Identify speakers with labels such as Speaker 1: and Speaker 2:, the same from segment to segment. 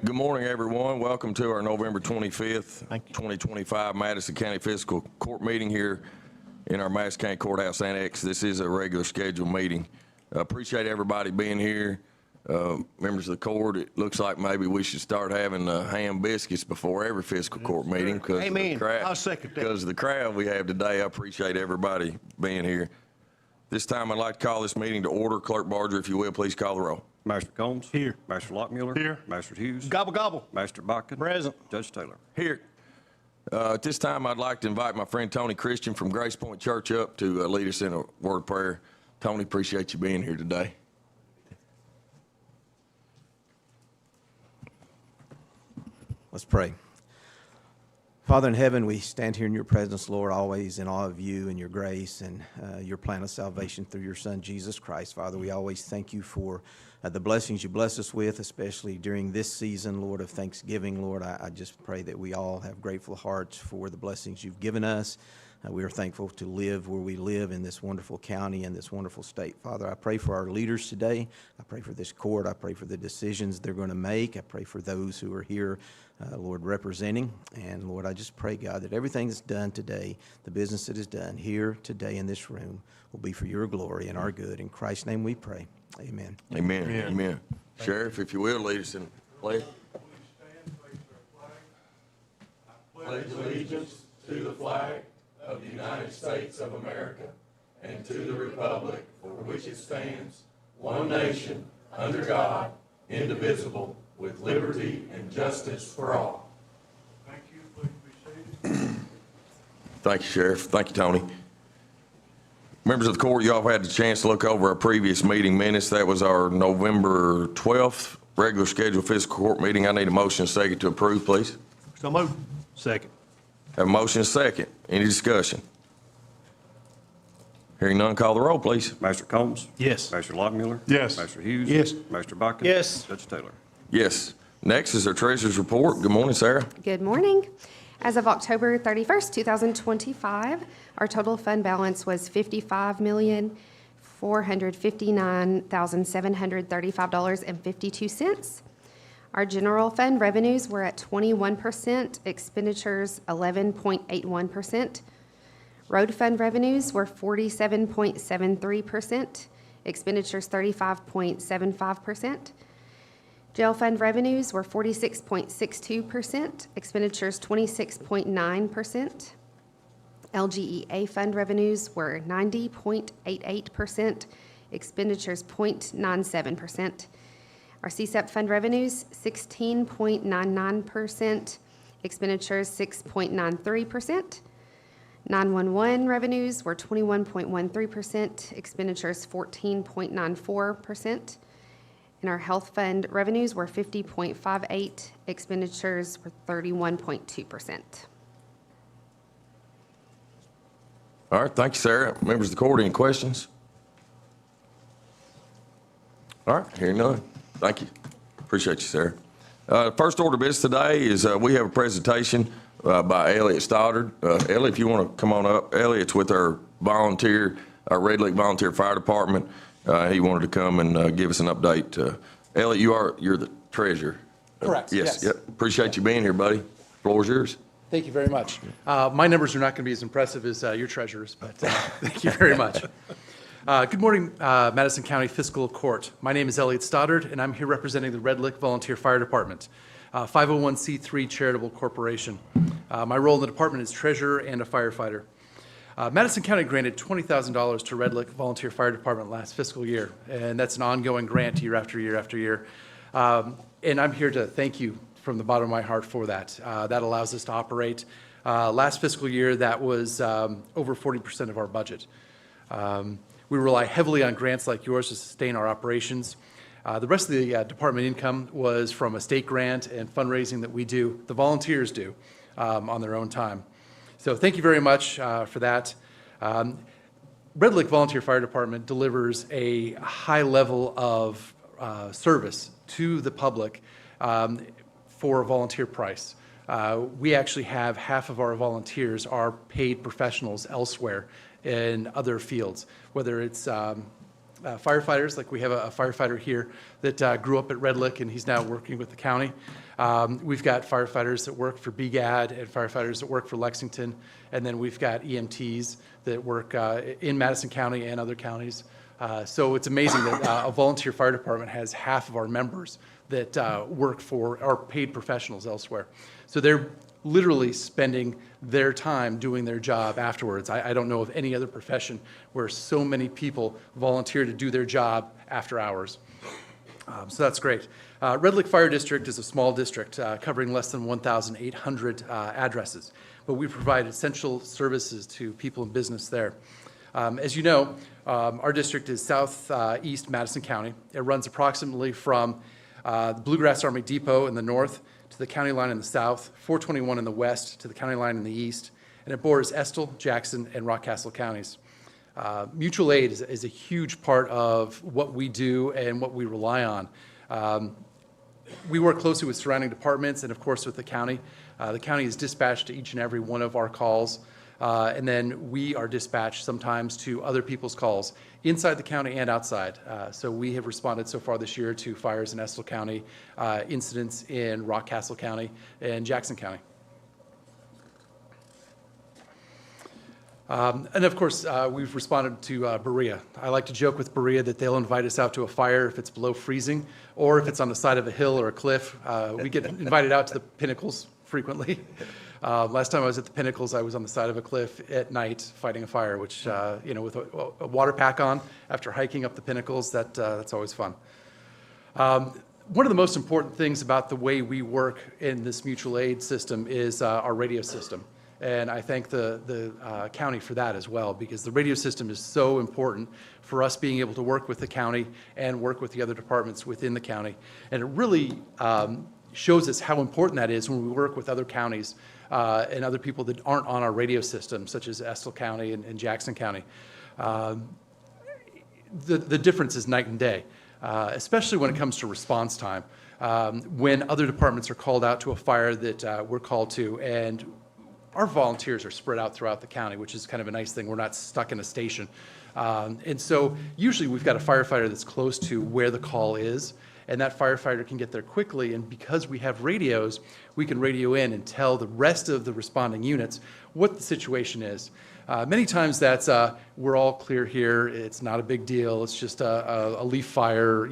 Speaker 1: Good morning, everyone. Welcome to our November 25th, 2025 Madison County Fiscal Court meeting here in our Madison County Courthouse Annex. This is a regular scheduled meeting. Appreciate everybody being here. Members of the court, it looks like maybe we should start having ham biscuits before every fiscal court meeting because of the crowd we have today. I appreciate everybody being here. This time I'd like to call this meeting to order. Clerk Barger, if you will, please call the roll.
Speaker 2: Master Combs.
Speaker 3: Here.
Speaker 2: Master Lockmuller.
Speaker 3: Here.
Speaker 2: Master Hughes.
Speaker 3: Gobble, gobble.
Speaker 2: Master Botkin.
Speaker 3: Present.
Speaker 2: Judge Taylor.
Speaker 1: Here. At this time, I'd like to invite my friend Tony Christian from Grace Point Church up to lead us in a word of prayer. Tony, appreciate you being here today.
Speaker 4: Let's pray. Father in heaven, we stand here in your presence, Lord, always in awe of you and your grace and your plan of salvation through your Son, Jesus Christ. Father, we always thank you for the blessings you bless us with, especially during this season, Lord, of Thanksgiving. Lord, I just pray that we all have grateful hearts for the blessings you've given us. We are thankful to live where we live in this wonderful county and this wonderful state. Father, I pray for our leaders today. I pray for this court. I pray for the decisions they're going to make. I pray for those who are here, Lord, representing. And, Lord, I just pray, God, that everything that's done today, the business that is done here today in this room, will be for your glory and our good. In Christ's name we pray. Amen.
Speaker 1: Amen. Amen. Amen. Sheriff, if you will, lead us in pledge.
Speaker 5: I pledge allegiance to the flag of the United States of America and to the republic for which it stands, one nation, under God, indivisible, with liberty and justice for all.
Speaker 3: Thank you. Please be seated.
Speaker 1: Thank you, Sheriff. Thank you, Tony. Members of the court, you all have had the chance to look over our previous meeting minutes. That was our November 12th regular scheduled fiscal court meeting. I need a motion and second to approve, please.
Speaker 3: So moved. Second.
Speaker 1: Have a motion and second. Any discussion? Hearing none, call the roll, please.
Speaker 2: Master Combs.
Speaker 3: Yes.
Speaker 2: Master Lockmuller.
Speaker 3: Yes.
Speaker 2: Master Hughes.
Speaker 3: Yes.
Speaker 2: Master Botkin.
Speaker 3: Yes.
Speaker 2: Judge Taylor.
Speaker 1: Yes. Next is our treasurer's report. Good morning, Sarah.
Speaker 6: Good morning. As of October 31st, 2025, our total fund balance was $55,459,735.52. Our general fund revenues were at 21%, expenditures 11.81%. Road fund revenues were 47.73%, expenditures 35.75%. Jail fund revenues were 46.62%, expenditures 26.9%. LGEA fund revenues were 90.88%, expenditures 0.97%. Our CSEP fund revenues 16.99%, expenditures 6.93%. 911 revenues were 21.13%, expenditures 14.94%. And our health fund revenues were 50.58%, expenditures were 31.2%.
Speaker 1: All right, thank you, Sarah. Members of the court, any questions? All right, hearing none. Thank you. Appreciate you, Sarah. First order of business today is we have a presentation by Elliot Stoddard. Elliot, if you want to come on up. Elliot's with our volunteer, our Red Lake Volunteer Fire Department. He wanted to come and give us an update. Elliot, you're the treasurer.
Speaker 7: Correct.
Speaker 1: Yes. Yep. Appreciate you being here, buddy. Floor is yours.
Speaker 7: Thank you very much. My numbers are not going to be as impressive as your treasurer's, but thank you very much. Good morning, Madison County Fiscal Court. My name is Elliot Stoddard, and I'm here representing the Red Lake Volunteer Fire Department, 501c3 charitable corporation. My role in the department is treasurer and a firefighter. Madison County granted $20,000 to Red Lake Volunteer Fire Department last fiscal year, and that's an ongoing grant year after year after year. And I'm here to thank you from the bottom of my heart for that. That allows us to operate. Last fiscal year, that was over 40% of our budget. We rely heavily on grants like yours to sustain our operations. The rest of the department income was from a state grant and fundraising that we do, the volunteers do, on their own time. So thank you very much for that. Red Lake Volunteer Fire Department delivers a high level of service to the public for a volunteer price. We actually have half of our volunteers are paid professionals elsewhere in other fields, whether it's firefighters, like we have a firefighter here that grew up at Red Lake and he's now working with the county. We've got firefighters that work for BGAD and firefighters that work for Lexington, and then we've got EMTs that work in Madison County and other counties. So it's amazing that a volunteer fire department has half of our members that work for our paid professionals elsewhere. So they're literally spending their time doing their job afterwards. I don't know of any other profession where so many people volunteer to do their job after hours. So that's great. Red Lick Fire District is a small district covering less than 1,800 addresses, but we provide essential services to people in business there. As you know, our district is southeast Madison County. It runs approximately from the Bluegrass Army Depot in the north to the county line in the south, 421 in the west to the county line in the east, and it borders Estill, Jackson, and Rockcastle counties. Mutual aid is a huge part of what we do and what we rely on. We work closely with surrounding departments and, of course, with the county. The county is dispatched to each and every one of our calls, and then we are dispatched sometimes to other people's calls inside the county and outside. So we have responded so far this year to fires in Estill County, incidents in Rockcastle County, and Jackson County. And of course, we've responded to Berea. I like to joke with Berea that they'll invite us out to a fire if it's below freezing, or if it's on the side of a hill or a cliff. We get invited out to the Pinnacles frequently. Last time I was at the Pinnacles, I was on the side of a cliff at night fighting a fire, which, with a water pack on after hiking up the Pinnacles, that's always fun. One of the most important things about the way we work in this mutual aid system is our radio system. And I thank the county for that as well, because the radio system is so important for us being able to work with the county and work with the other departments within the county. And it really shows us how important that is when we work with other counties and other people that aren't on our radio system, such as Estill County and Jackson County. The difference is night and day, especially when it comes to response time. When other departments are called out to a fire that we're called to, and our volunteers are spread out throughout the county, which is kind of a nice thing. We're not stuck in a station. And so usually we've got a firefighter that's close to where the call is, and that firefighter can get there quickly. And because we have radios, we can radio in and tell the rest of the responding units what the situation is. Many times that's, we're all clear here, it's not a big deal, it's just a leaf fire,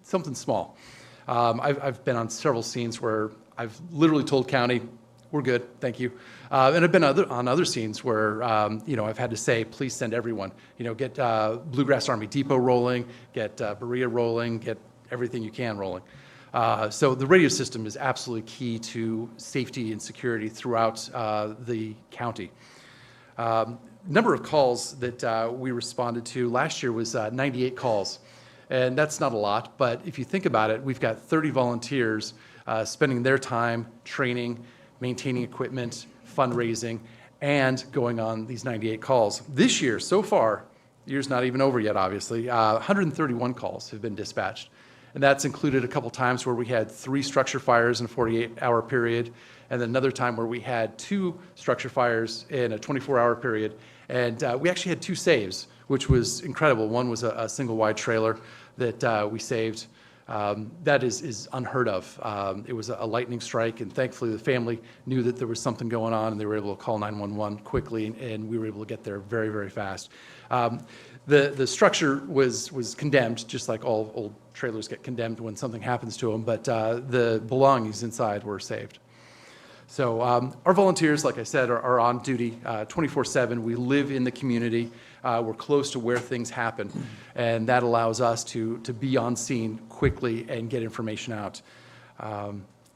Speaker 7: something small. I've been on several scenes where I've literally told county, we're good, thank you. And I've been on other scenes where, I've had to say, please send everyone. Get Bluegrass Army Depot rolling, get Berea rolling, get everything you can rolling. So the radio system is absolutely key to safety and security throughout the county. Number of calls that we responded to last year was 98 calls. And that's not a lot, but if you think about it, we've got 30 volunteers spending their time training, maintaining equipment, fundraising, and going on these 98 calls. This year, so far, the year's not even over yet, obviously, 131 calls have been dispatched. And that's included a couple times where we had 3 structure fires in a 48-hour period, and then another time where we had 2 structure fires in a 24-hour period. And we actually had 2 saves, which was incredible. One was a single-wide trailer that we saved. That is unheard of. It was a lightning strike, and thankfully the family knew that there was something going on, and they were able to call 911 quickly, and we were able to get there very, very fast. The structure was condemned, just like all old trailers get condemned when something happens to them, but the belongings inside were saved. So our volunteers, like I said, are on duty 24/7. We live in the community. We're close to where things happen, and that allows us to be on scene quickly and get information out.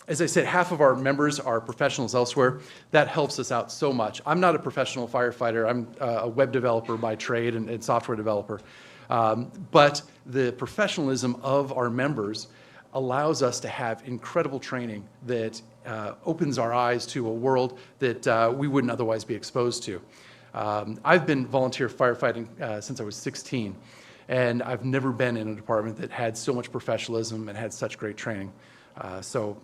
Speaker 7: As I said, half of our members are professionals elsewhere. That helps us out so much. I'm not a professional firefighter. I'm a web developer by trade and software developer. But the professionalism of our members allows us to have incredible training that opens our eyes to a world that we wouldn't otherwise be exposed to. I've been volunteer firefighting since I was 16, and I've never been in a department that had so much professionalism and had such great training. So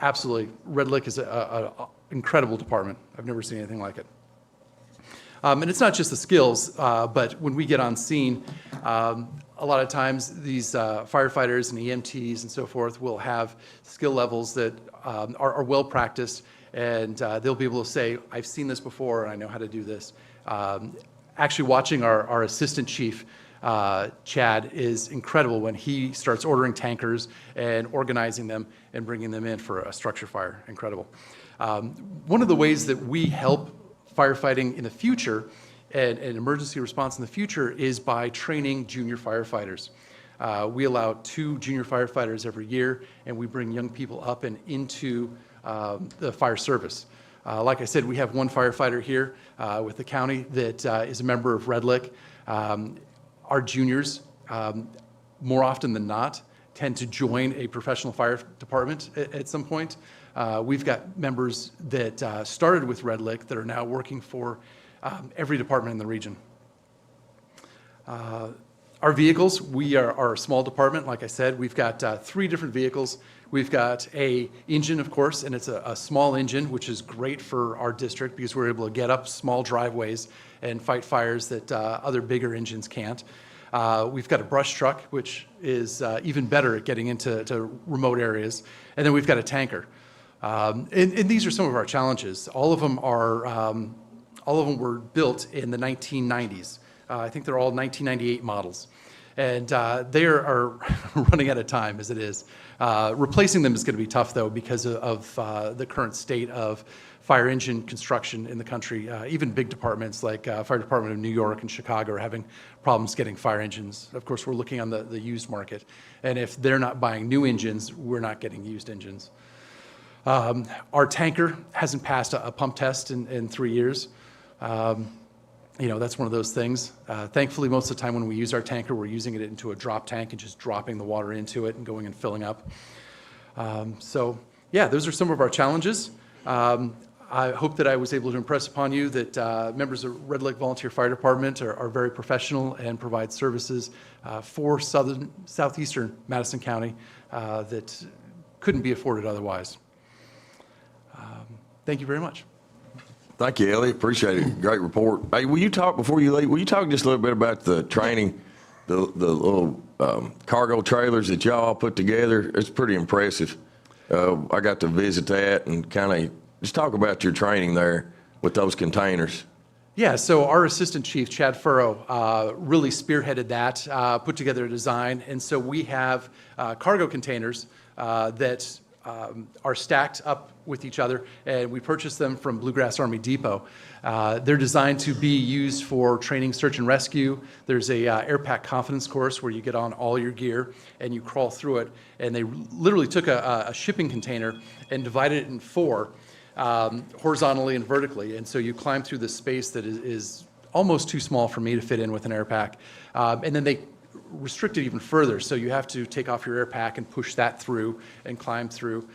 Speaker 7: absolutely, Red Lick is an incredible department. I've never seen anything like it. And it's not just the skills, but when we get on scene, a lot of times these firefighters and EMTs and so forth will have skill levels that are well practiced, and they'll be able to say, I've seen this before and I know how to do this. Actually watching our assistant chief, Chad, is incredible when he starts ordering tankers and organizing them and bringing them in for a structure fire. Incredible. One of the ways that we help firefighting in the future and emergency response in the future is by training junior firefighters. We allow 2 junior firefighters every year, and we bring young people up and into the fire service. Like I said, we have 1 firefighter here with the county that is a member of Red Lick. Our juniors, more often than not, tend to join a professional fire department at some point. We've got members that started with Red Lick that are now working for every department in the region. Our vehicles, we are a small department. Like I said, we've got 3 different vehicles. We've got a engine, of course, and it's a small engine, which is great for our district because we're able to get up small driveways and fight fires that other bigger engines can't. We've got a brush truck, which is even better at getting into remote areas. And then we've got a tanker. And these are some of our challenges. All of them were built in the 1990s. I think they're all 1998 models. And they are running out of time as it is. Replacing them is going to be tough, though, because of the current state of fire engine construction in the country. Even big departments like Fire Department of New York and Chicago are having problems getting fire engines. Of course, we're looking on the used market. And if they're not buying new engines, we're not getting used engines. Our tanker hasn't passed a pump test in 3 years. That's one of those things. Thankfully, most of the time when we use our tanker, we're using it into a drop tank and just dropping the water into it and going and filling up. Those are some of our challenges. I hope that I was able to impress upon you that members of Red Lake Volunteer Fire Department are very professional and provide services for southeastern Madison County that couldn't be afforded otherwise. Thank you very much.
Speaker 1: Thank you, Elliot. Appreciate it. Great report. Hey, will you talk before you leave? Will you talk just a little bit about the training, the little cargo trailers that y'all put together? It's pretty impressive. I got to visit that and kind of just talk about your training there with those containers.
Speaker 7: Yeah, so our assistant chief, Chad Furrow, really spearheaded that, put together a design. And so we have cargo containers that are stacked up with each other, and we purchased them from Bluegrass Army Depot. They're designed to be used for training search and rescue. There's a airpack confidence course where you get on all your gear and you crawl through it. And they literally took a shipping container and divided it in 4, horizontally and vertically. And so you climb through this space that is almost too small for me to fit in with an airpack. And then they restricted even further, so you have to take off your air pack and push that through and climb through.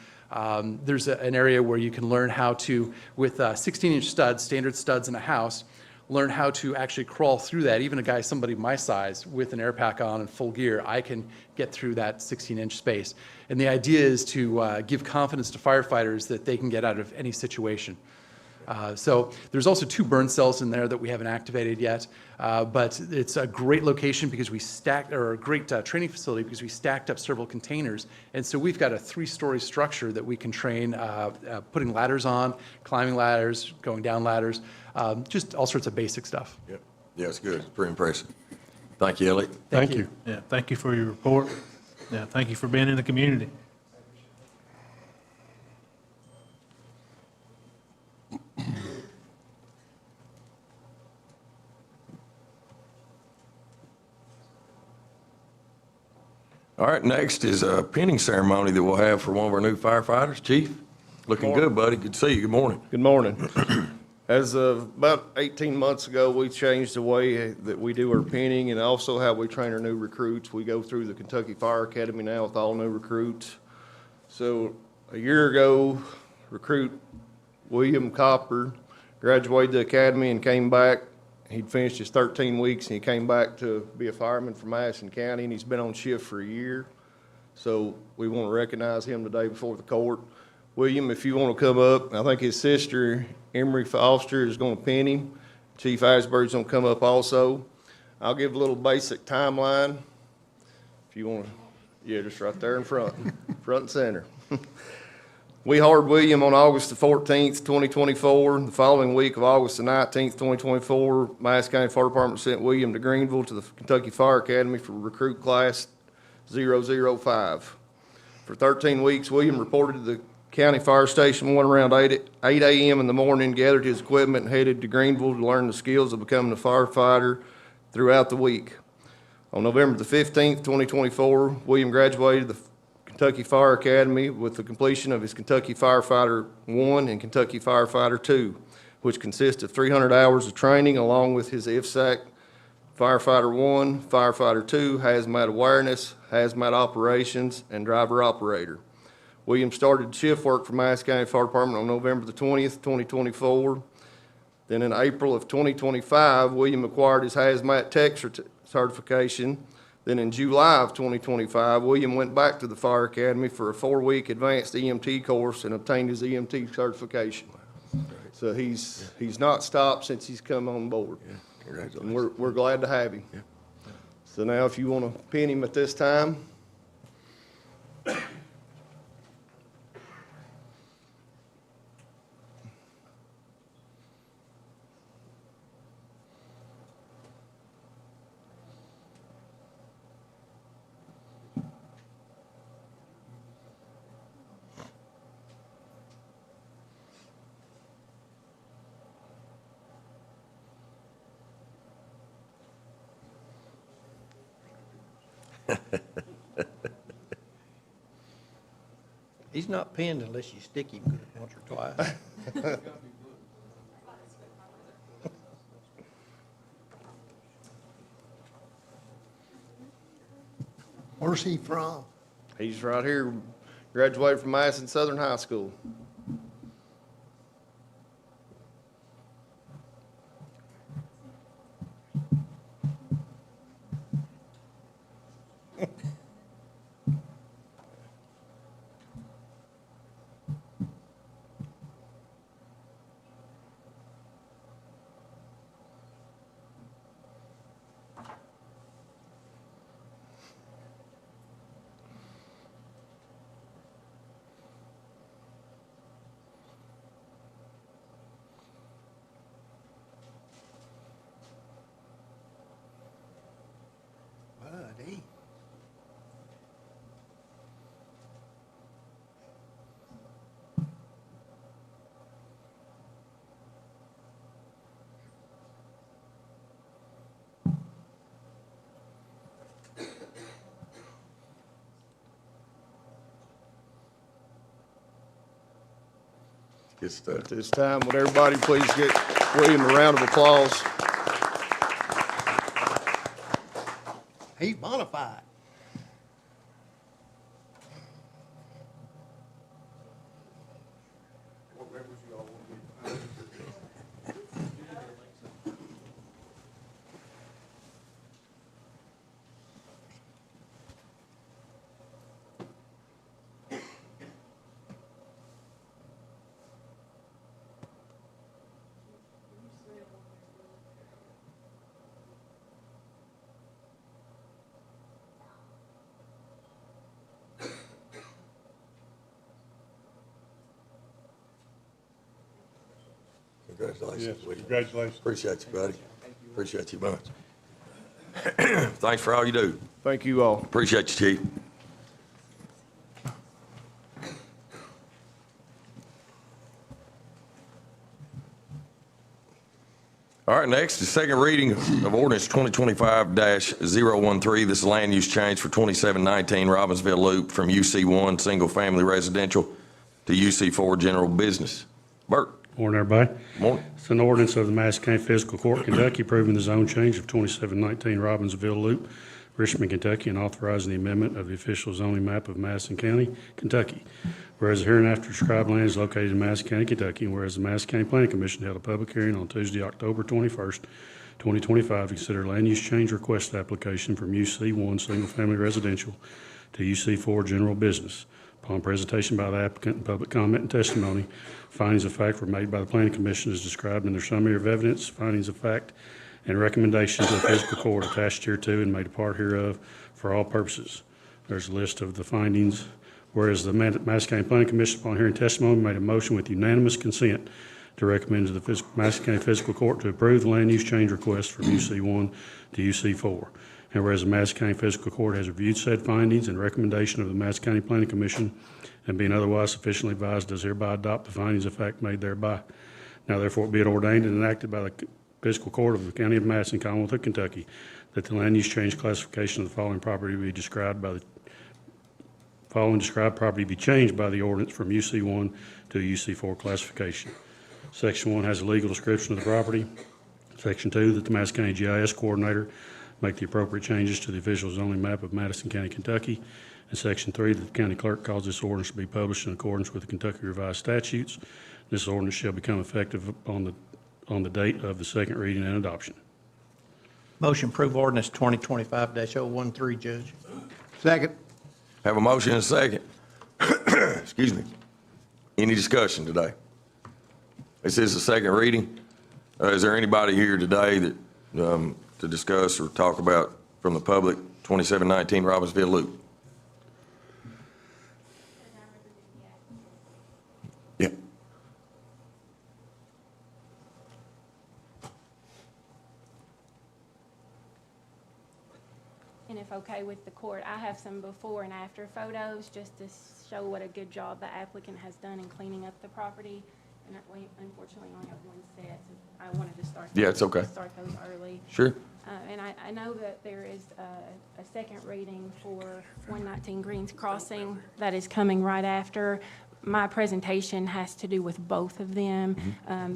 Speaker 7: There's an area where you can learn how to, with 16-inch studs, standard studs in a house, learn how to actually crawl through that. Even somebody my size with an air pack on and full gear, I can get through that 16-inch space. And the idea is to give confidence to firefighters that they can get out of any situation. So there's also 2 burn cells in there that we haven't activated yet, but it's a great location because we a great training facility because we stacked up several containers. And so we've got a 3-story structure that we can train, putting ladders on, climbing ladders, going down ladders, just all sorts of basic stuff.
Speaker 1: Yep. Yeah, it's good. It's pretty impressive. Thank you, Elliot.
Speaker 3: Thank you. Yeah, thank you for your report. Yeah, thank you for being in the community.
Speaker 1: All right, next is a pinning ceremony that we'll have for one of our new firefighters. Chief, looking good, buddy. Good to see you. Good morning.
Speaker 2: Good morning. As of about 18 months ago, we changed the way that we do our pinning and also how we train our new recruits. We go through the Kentucky Fire Academy now with all new recruits. So a year ago, recruit William Copper graduated the academy and came back. He'd finished his 13 weeks and he came back to be a fireman from Madison County, and he's been on shift for a year. So we want to recognize him today before the court. William, if you want to come up, I think his sister, Emery Foster, is going to pin him. Chief Asbury's going to come up also. I'll give a little basic timeline. if you want to, yeah, just right there in front, front and center. We hired William on August the 14th, 2024. The following week of August the 19th, 2024, Madison County Fire Department sent William to Greenville to the Kentucky Fire Academy for recruit class 005. For 13 weeks, William reported to the County Fire Station 1 around 8 a.m. in the morning, gathered his equipment, and headed to Greenville to learn the skills of becoming a firefighter throughout the week. On November the 15th, 2024, William graduated the Kentucky Fire Academy with the completion of his Kentucky Firefighter 1 and Kentucky Firefighter 2, which consist of 300 hours of training along with his IFSAC Firefighter 1, Firefighter 2, Hazmat Awareness, Hazmat Operations, and Driver Operator. William started shift work for Madison County Fire Department on November the 20th, 2024. Then in April of 2025, William acquired his Hazmat Tech certification. Then in July of 2025, William went back to the Fire Academy for a 4-week advanced EMT course and obtained his EMT certification. So he's not stopped since he's come on board.
Speaker 1: Yeah, congratulations.
Speaker 2: And we're glad to have him.
Speaker 1: Yeah.
Speaker 2: So now if you want to pin him at this time.
Speaker 8: He's not pinned unless you stick him once or twice. Where's he from?
Speaker 2: He's right here, graduated from Madison Southern High School.
Speaker 8: Buddy.
Speaker 1: Good stuff.
Speaker 2: At this time, would everybody please get William a round of applause?
Speaker 8: He's bona fide.
Speaker 1: Congratulations, William.
Speaker 3: Congratulations.
Speaker 1: Appreciate you, buddy. Appreciate you much. Thanks for all you do.
Speaker 2: Thank you all.
Speaker 1: Appreciate you, Chief. All right, next is second reading of ordinance 2025-013. This is land use change for 2719 Robbinsville Loop from UC1 Single Family Residential to UC4 General Business. Bert.
Speaker 9: Morning, everybody.
Speaker 1: Morning.
Speaker 9: It's an ordinance of the Madison County Fiscal Court, Kentucky, approving the zone change of 2719 Robbinsville Loop, Richmond, Kentucky, and authorizing the amendment of the official zoning map of Madison County, Kentucky. Whereas the hereinafter described land is located in Madison County, Kentucky, and whereas the Madison County Planning Commission held a public hearing on Tuesday, October 21st, 2025, to consider land use change request application from UC1 Single Family Residential to UC4 General Business. Upon presentation by the applicant and public comment and testimony, findings of fact were made by the Planning Commission as described in their summary of evidence, findings of fact, and recommendations of the fiscal court attached hereto and made a part hereof for all purposes. There's a list of the findings. Whereas the Madison County Planning Commission, upon hearing testimony, made a motion with unanimous consent to recommend to the Madison County Fiscal Court to approve the land use change request from UC1 to UC4. And whereas the Madison County Fiscal Court has reviewed said findings and recommendation of the Madison County Planning Commission, and being otherwise sufficiently advised, does hereby adopt the findings of fact made thereby. Now therefore be it ordained and enacted by the Fiscal Court of the County of Madison, Commonwealth of Kentucky, that the land use change classification of the following property be described by the following described property be changed by the ordinance from UC1 to UC4 classification. Section 1 has a legal description of the property. Section 2, that the Madison County GIS coordinator make the appropriate changes to the official zoning map of Madison County, Kentucky. And Section 3, that the county clerk cause this ordinance to be published in accordance with the Kentucky Revised Statutes. This ordinance shall become effective on the date of the second reading and adoption.
Speaker 8: Motion approve ordinance 2025-013, Judge.
Speaker 2: Second.
Speaker 1: Have a motion and a second. Excuse me. Any discussion today? This is the second reading. Is there anybody here today that, to discuss or talk about from the public 2719 Robbinsville Loop? Yeah.
Speaker 10: And if okay with the court, I have some before and after photos just to show what a good job the applicant has done in cleaning up the property. And we unfortunately only have one set, so I wanted to start.
Speaker 1: Yeah, it's okay.
Speaker 10: Start those early.
Speaker 1: Sure.
Speaker 10: And I know that there is a second reading for 119 Greens Crossing that is coming right after. My presentation has to do with both of them.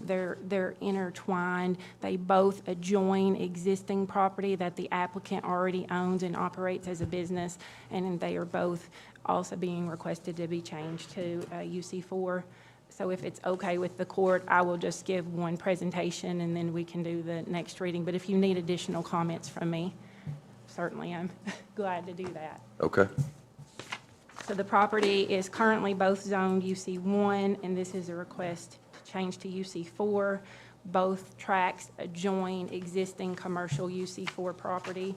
Speaker 10: They're intertwined. They both adjoin existing property that the applicant already owns and operates as a business, and they are both also being requested to be changed to UC4. So if it's okay with the court, I will just give one presentation and then we can do the next reading. But if you need additional comments from me, certainly I'm glad to do that.
Speaker 1: Okay.
Speaker 10: So the property is currently both zoned UC1, and this is a request to change to UC4. Both tracts adjoin existing commercial UC4 property.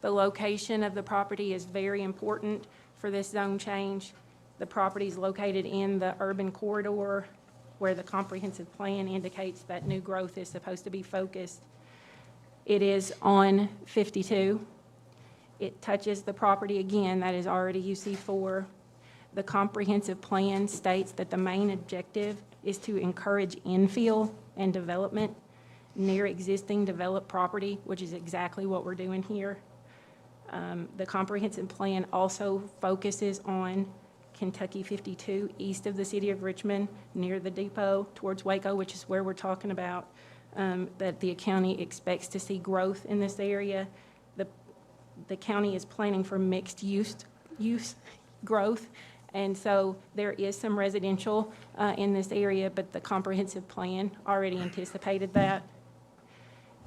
Speaker 10: The location of the property is very important for this zone change. The property is located in the urban corridor where the comprehensive plan indicates that new growth is supposed to be focused. It is on 52. It touches the property again that is already UC4. The comprehensive plan states that the main objective is to encourage infill and development near existing developed property, which is exactly what we're doing here. The comprehensive plan also focuses on Kentucky 52 east of the city of Richmond near the depot towards Waco, which is where we're talking about that the county expects to see growth in this area. The county is planning for mixed use growth, and so there is some residential in this area, but the comprehensive plan already anticipated that.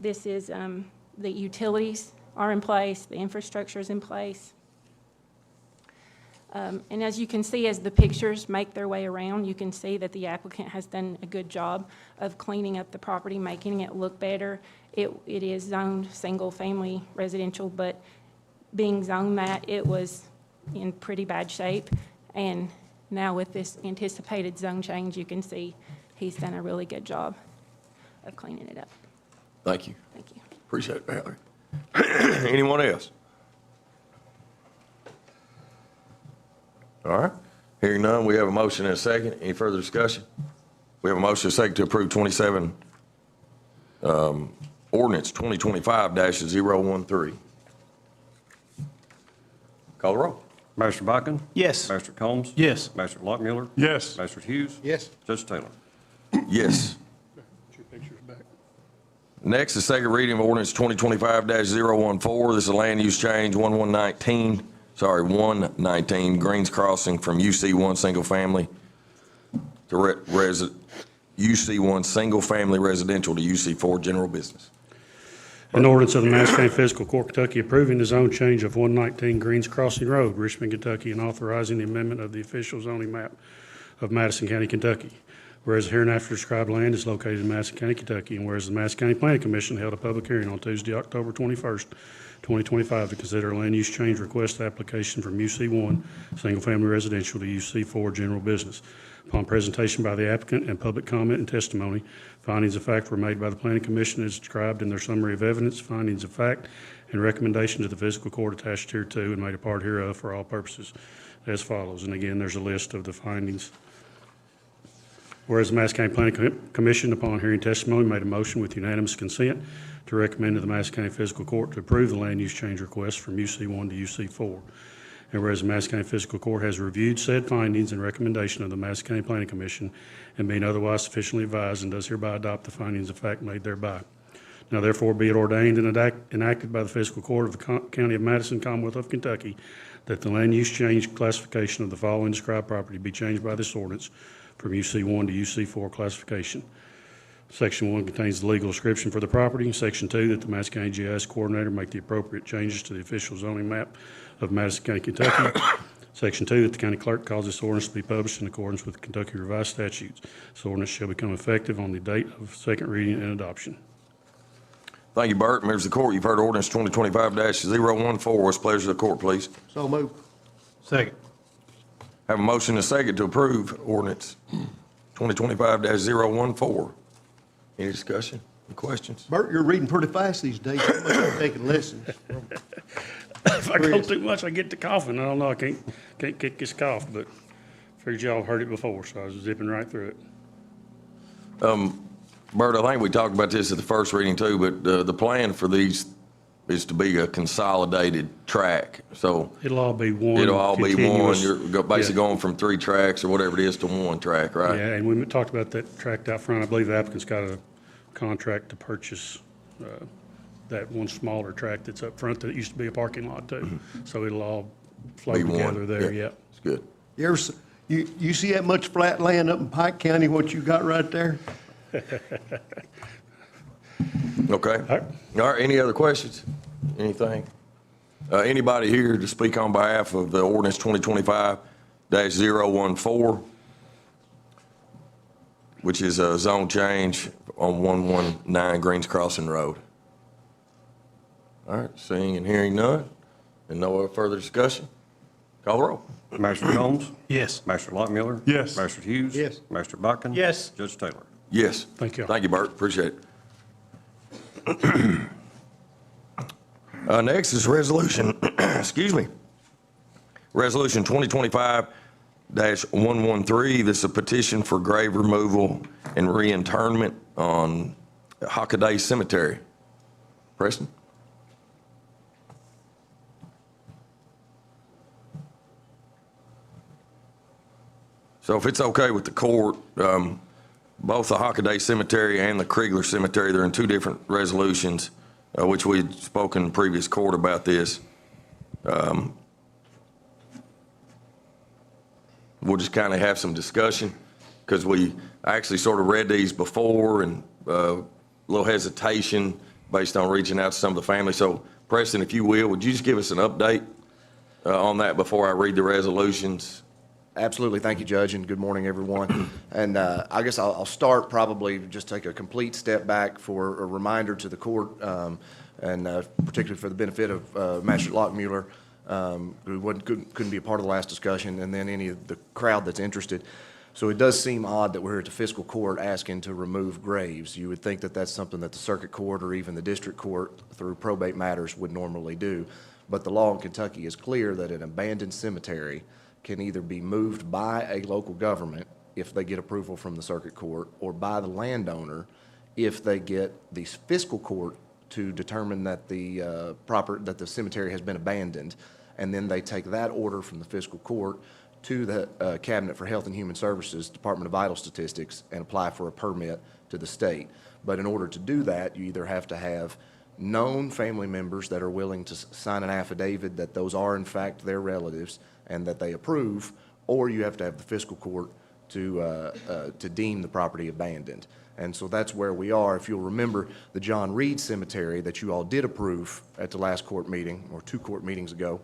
Speaker 10: This is the utilities are in place, the infrastructure is in place. And as you can see, as the pictures make their way around, you can see that the applicant has done a good job of cleaning up the property, making it look better. It is zoned single-family residential, but being zoned that, it was in pretty bad shape. And now with this anticipated zone change, you can see he's done a really good job of cleaning it up.
Speaker 1: Thank you.
Speaker 10: Thank you.
Speaker 1: Appreciate it, Valerie. Anyone else? All right. Hearing none, we have a motion and a second. Any further discussion? We have a motion and a second to approve 27, ordinance 2025-013. Call the roll.
Speaker 11: Master Botkin?
Speaker 8: Yes.
Speaker 11: Master Combs?
Speaker 3: Yes.
Speaker 11: Master Lockmiller?
Speaker 3: Yes.
Speaker 11: Master Hughes?
Speaker 8: Yes.
Speaker 11: Judge Taylor?
Speaker 1: Yes.
Speaker 3: Put your pictures back.
Speaker 1: Next is second reading of ordinance 2025-014. This is a land use change 119 Greens Crossing from UC1 single family to UC1 single family residential to UC4 general business.
Speaker 9: An ordinance of the Madison County Fiscal Court, Kentucky, approving the zone change of 119 Greens Crossing Road, Richmond, Kentucky, and authorizing the amendment of the official zoning map of Madison County, Kentucky. Whereas the hereinafter described land is located in Madison County, Kentucky, and whereas the Madison County Planning Commission held a public hearing on Tuesday, October 21st, 2025, to consider a land use change request application from UC1, single-family residential, to UC4, general business. Upon presentation by the applicant and public comment and testimony, findings of fact were made by the Planning Commission as described in their summary of evidence, findings of fact, and recommendation to the fiscal court attached hereto and made a part hereof for all purposes as follows. And again, there's a list of the findings. Whereas the Madison County Planning Commission, upon hearing testimony, made a motion with unanimous consent to recommend to the Madison County Fiscal Court to approve the land use change request from UC1 to UC4. And whereas the Madison County Fiscal Court has reviewed said findings and recommendation of the Madison County Planning Commission and being otherwise sufficiently advised, and does hereby adopt the findings of fact made thereby. Now therefore be it ordained and enacted by the Fiscal Court of the County of Madison, Commonwealth of Kentucky, that the land use change classification of the following described property be changed by this ordinance from UC1 to UC4 classification. Section 1 contains the legal description for the property. Section 2, that the Madison County GIS coordinator make the appropriate changes to the official zoning map of Madison County, Kentucky. Section 2, that the county clerk cause this ordinance to be published in accordance with Kentucky revised statutes. This ordinance shall become effective on the date of second reading and adoption.
Speaker 1: Thank you, Bert. Members of the court, you've heard ordinance 2025-014. What's the pleasure of the court, please?
Speaker 8: So move.
Speaker 3: Second.
Speaker 1: Have a motion and a second to approve ordinance 2025-014. Any discussion, any questions?
Speaker 8: Bert, you're reading pretty fast these days. You must be taking lessons.
Speaker 9: If I go too much, I get to coughing. I don't know, I can't kick this cough, but figured y'all heard it before, so I was zipping right through it.
Speaker 1: Bert, I think we talked about this at the first reading too, but the plan for these is to be a consolidated track. So
Speaker 9: It'll all be one.
Speaker 1: it'll all be one.
Speaker 9: continuous-
Speaker 1: You're basically
Speaker 9: Yeah.
Speaker 1: going from 3 tracks or whatever it is to 1 track, right?
Speaker 9: Yeah, and we talked about that tract out front. I believe the applicant's got a contract to purchase that one smaller tract that's up front that used to be a parking lot too. So it'll all flow
Speaker 1: Be one.
Speaker 9: together there, yeah.
Speaker 1: It's good.
Speaker 8: You ever, you see that much flat land up in Pike County, what you got right there?
Speaker 1: Okay.
Speaker 9: right.
Speaker 1: All right, any other questions? Anything? Anybody here to speak on behalf of the ordinance 2025-014, which is a zone change on 119 Greens Crossing Road? All right, seeing and hearing none, and no further discussion, call the roll.
Speaker 11: Master Combs?
Speaker 3: Yes.
Speaker 11: Master Lockmiller?
Speaker 3: Yes.
Speaker 11: Master Hughes?
Speaker 8: Yes.
Speaker 11: Master Buckin?
Speaker 8: Yes.
Speaker 11: Judge Taylor?
Speaker 1: Yes.
Speaker 9: Thank you.
Speaker 1: Thank you, Bert, appreciate it. Next is resolution, excuse me, resolution 2025-113. This is a petition for grave removal and reinterment on Hockaday Cemetery. Preston? So if it's okay with the court, both the Hockaday Cemetery and the Kriegler Cemetery, they're in 2 different resolutions, which we had spoken in previous court about this. We'll just kind of have some discussion because I actually sort of read these before and a little hesitation based on reaching out to some of the families. So Preston, if you will, would you just give us an update on that before I read the resolutions?
Speaker 12: Absolutely. Thank you, Judge, and good morning, everyone. And I guess I'll start probably just take a complete step back for a reminder to the court, and particularly for the benefit of Master Lockmuller, who couldn't be a part of the last discussion, and then any of the crowd that's interested. So it does seem odd that we're at the fiscal court asking to remove graves. You would think that that's something that the circuit court or even the district court through probate matters would normally do. But the law in Kentucky is clear that an abandoned cemetery can either be moved by a local government if they get approval from the circuit court, or by the landowner if they get the fiscal court to determine that the cemetery has been abandoned, and then they take that order from the fiscal court to the Cabinet for Health and Human Services, Department of Vital Statistics, and apply for a permit to the state. But in order to do that, you either have to have known family members that are willing to sign an affidavit that those are in fact their relatives and that they approve, or you have to have the fiscal court to deem the property abandoned. And so that's where we are. If you'll remember, the John Reed Cemetery that you all did approve at the last court meeting, or 2 court meetings ago,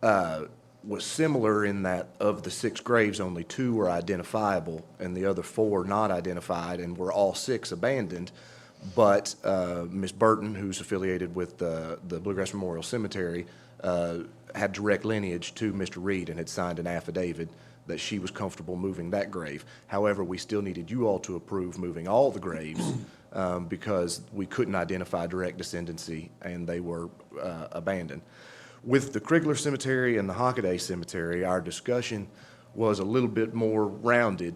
Speaker 12: was similar in that of the 6 graves, only 2 were identifiable and the other 4 not identified, and were all 6 abandoned. But Ms. Burton, who's affiliated with the Bluegrass Memorial Cemetery, had direct lineage to Mr. Reed and had signed an affidavit that she was comfortable moving that grave. However, we still needed you all to approve moving all the graves because we couldn't identify direct descendancy and they were abandoned. With the Krigler Cemetery and the Hockaday Cemetery, our discussion was a little bit more rounded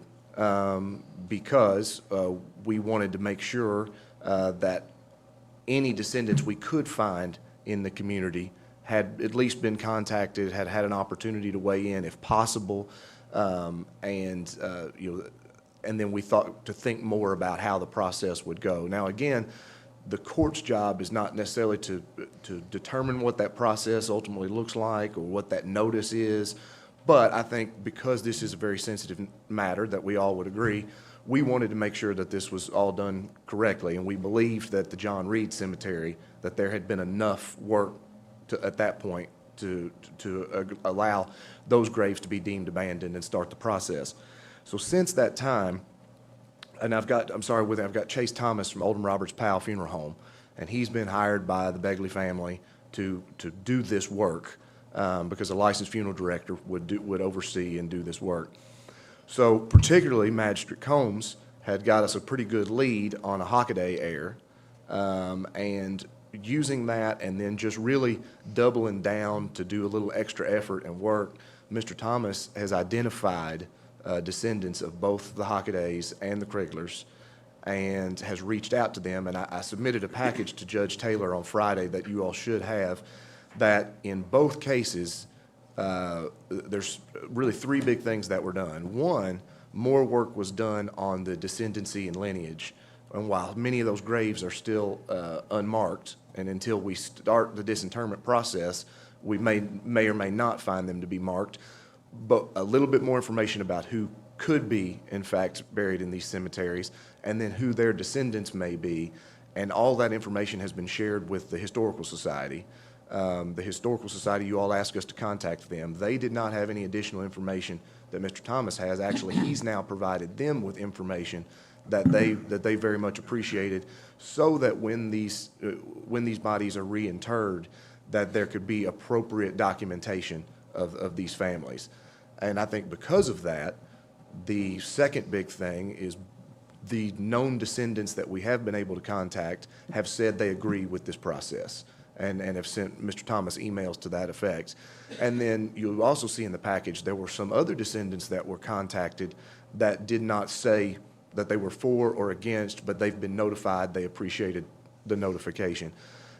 Speaker 12: because we wanted to make sure that any descendants we could find in the community had at least been contacted, had had an opportunity to weigh in if possible, and then we thought to think more about how the process would go. Now, again, the court's job is not necessarily to determine what that process ultimately looks like or what that notice is, but I think because this is a very sensitive matter that we all would agree, we wanted to make sure that this was all done correctly, and we believed that the John Reed Cemetery, that there had been enough work at that point to allow those graves to be deemed abandoned and start the process. So since that time, and I've got Chase Thomas from Oldham Roberts Powell Funeral Home, and he's been hired by the Begley family to do this work because a licensed funeral director would oversee and do this work. So particularly Magistrate Combs had got us a pretty good lead on a Hockaday heir, and using that and then just really doubling down to do a little extra effort and work, Mr. Thomas has identified descendants of both the Hockadays and the Kriglers and has reached out to them. And I submitted a package to Judge Taylor on Friday that you all should have, that in both cases, there's really three big things that were done. One, more work was done on the descendancy and lineage. And while many of those graves are still unmarked, and until we start the disinterment process, we may or may not find them to be marked, but a little bit more information about who could be, in fact, buried in these cemeteries, and then who their descendants may be. And all that information has been shared with the Historical Society. The Historical Society, you all asked us to contact them. They did not have any additional information that Mr. Thomas has. Actually, he's now provided them with information that they very much appreciated, so that when these bodies are reinterred, that there could be appropriate documentation of these families. And I think because of that, the second big thing is the known descendants that we have been able to contact have said they agree with this process and have sent Mr. Thomas emails to that effect. And then you'll also see in the package there were some other descendants that were contacted that did not say that they were for or against, but they've been notified, they appreciated the notification.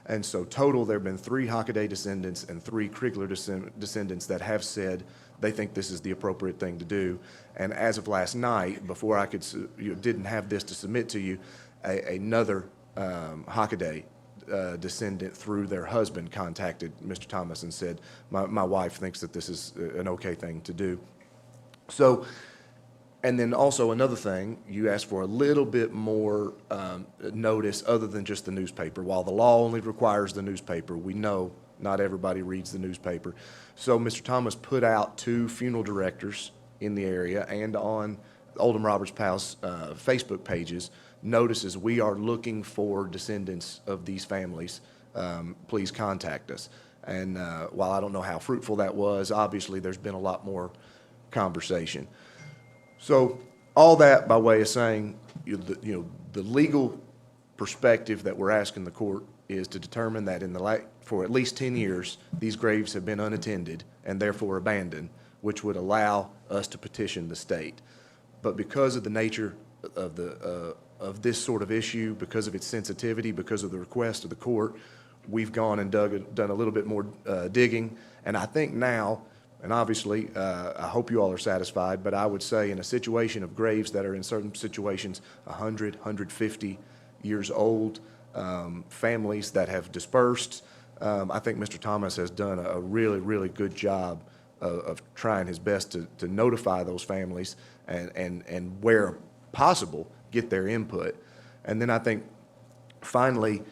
Speaker 12: And so total, there have been 3 Hockaday descendants and 3 Krigler descendants that have said they think this is the appropriate thing to do. And as of last night, before I could, didn't have this to submit to you, another Hockaday descendant through their husband contacted Mr. Thomas and said, my wife thinks that this is an okay thing to do. So, and then also another thing, you asked for a little bit more notice other than just the newspaper. While the law only requires the newspaper, we know not everybody reads the newspaper. So Mr. Thomas put out 2 funeral directors in the area and on Oldham Roberts Powell's Facebook pages notices, we are looking for descendants of these families. Please contact us. And while I don't know how fruitful that was, obviously there's been a lot more conversation. So all that by way of saying, the legal perspective that we're asking the court is to determine that for at least 10 years, these graves have been unattended and therefore abandoned, which would allow us to petition the state. But because of the nature of this sort of issue, because of its sensitivity, because of the request of the court, we've gone and done a little bit more digging. And I think now, and obviously, I hope you all are satisfied, but I would say in a situation of graves that are in certain situations 100, 150 years old, families that have dispersed, I think Mr. Thomas has done a really, really good job of trying his best to notify those families and where possible, get their input. And then I think finally,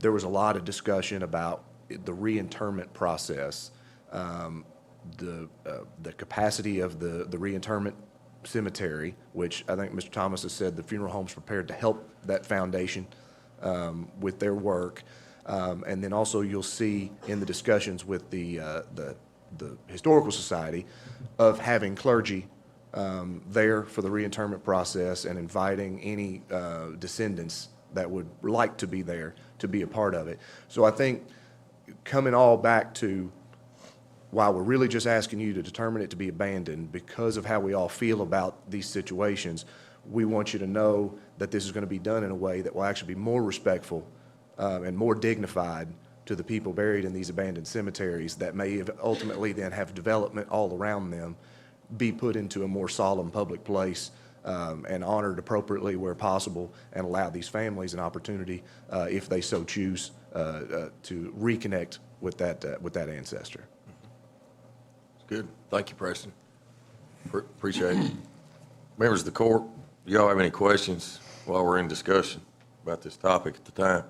Speaker 12: there was a lot of discussion about the reinterment process. The capacity of the reinterment cemetery, which I think Mr. Thomas has said the funeral home's prepared to help that foundation with their work. And then also you'll see in the discussions with the Historical Society of having clergy there for the reinterment process and inviting any descendants that would like to be there to be a part of it. So I think coming all back to, while we're really just asking you to determine it to be abandoned because of how we all feel about these situations, we want you to know that this is going to be done in a way that will actually be more respectful and more dignified to the people buried in these abandoned cemeteries that may ultimately then have development all around them, be put into a more solemn public place and honored appropriately where possible, and allow these families an opportunity, if they so choose, to reconnect with that ancestor.
Speaker 1: Good. Thank you, Preston. Appreciate it. Members of the court, do y'all have any questions while we're in discussion about this topic at the time?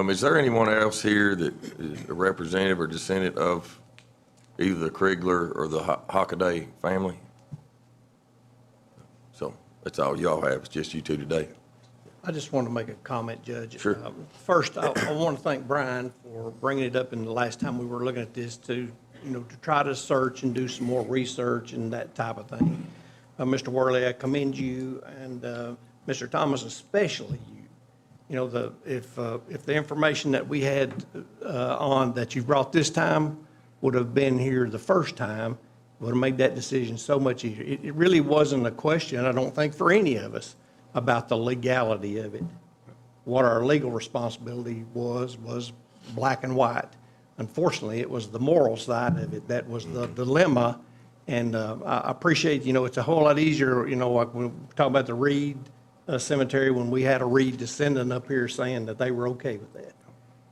Speaker 1: Is there anyone else here that is a representative or descendant of either the Krigler or the Hockaday family? So that's all y'all have. It's just you two today.
Speaker 8: I just want to make a comment, Judge.
Speaker 1: Sure.
Speaker 8: First, I want to thank Brian for bringing it up in the last time we were looking at this to try to search and do some more research and that type of thing. Mr. Worley, I commend you, and Mr. Thomas especially you. If the information that we had on that you brought this time would have been here the first time, would have made that decision so much easier. It really wasn't a question, I don't think, for any of us about the legality of it. What our legal responsibility was black and white. Unfortunately, it was the moral side of it that was the dilemma. And I appreciate, it's a whole lot easier, like when we talk about the Reed Cemetery, when we had a Reed descendant up here saying that they were okay with that.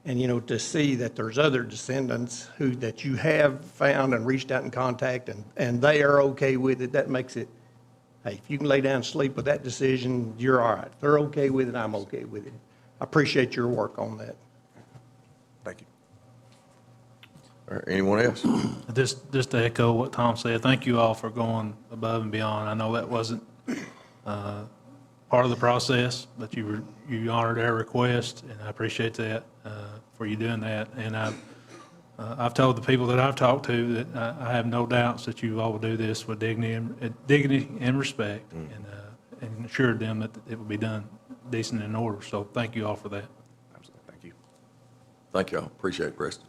Speaker 8: And, to see that there's other descendants that you have found and reached out in contact and they are okay with it, that makes it, hey, if you can lay down and sleep with that decision, you're all right. If they're okay with it, I'm okay with it. I appreciate your work on that.
Speaker 12: Thank you.
Speaker 1: All right, anyone else?
Speaker 3: Just to echo what Tom said, thank you all for going above and beyond. I know that wasn't part of the process, but you honored our request, and I appreciate that for you doing that. And I've told the people that I've talked to that I have no doubts that you all will do this with dignity and respect, and assured them that it will be done decent and in order. So thank you all for that.
Speaker 12: Absolutely. Thank you.
Speaker 1: Thank y'all. Appreciate it, Preston.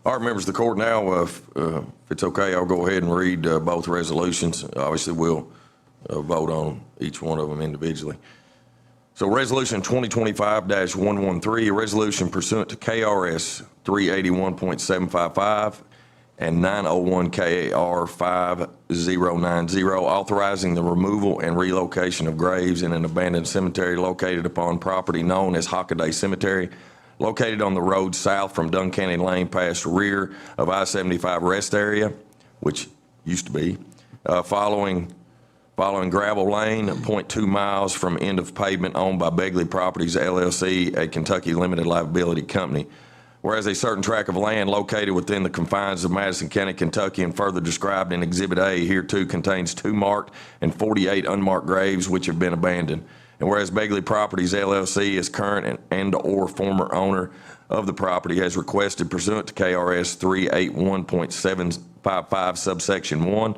Speaker 1: All right, members of the court, now, if it's okay, I'll go ahead and read both resolutions. Obviously, we'll vote on each one of them individually. So Resolution 2025-113, a resolution pursuant to KRS 381.755 and 901 KAR 5090, authorizing the removal and relocation of graves in an abandoned cemetery located upon property known as Hockaday Cemetery, located on the road south from Duncannon Lane past rear of I-75 rest area, which used to be, following gravel lane, 0.2 miles from end of pavement owned by Begley Properties LLC, a Kentucky limited liability company. Whereas a certain tract of land located within the confines of Madison County, Kentucky, and further described in Exhibit A hereto contains 2 marked and 48 unmarked graves which have been abandoned. And whereas Begley Properties LLC is current and/or former owner of the property has requested pursuant to KRS 381.755 subsection 1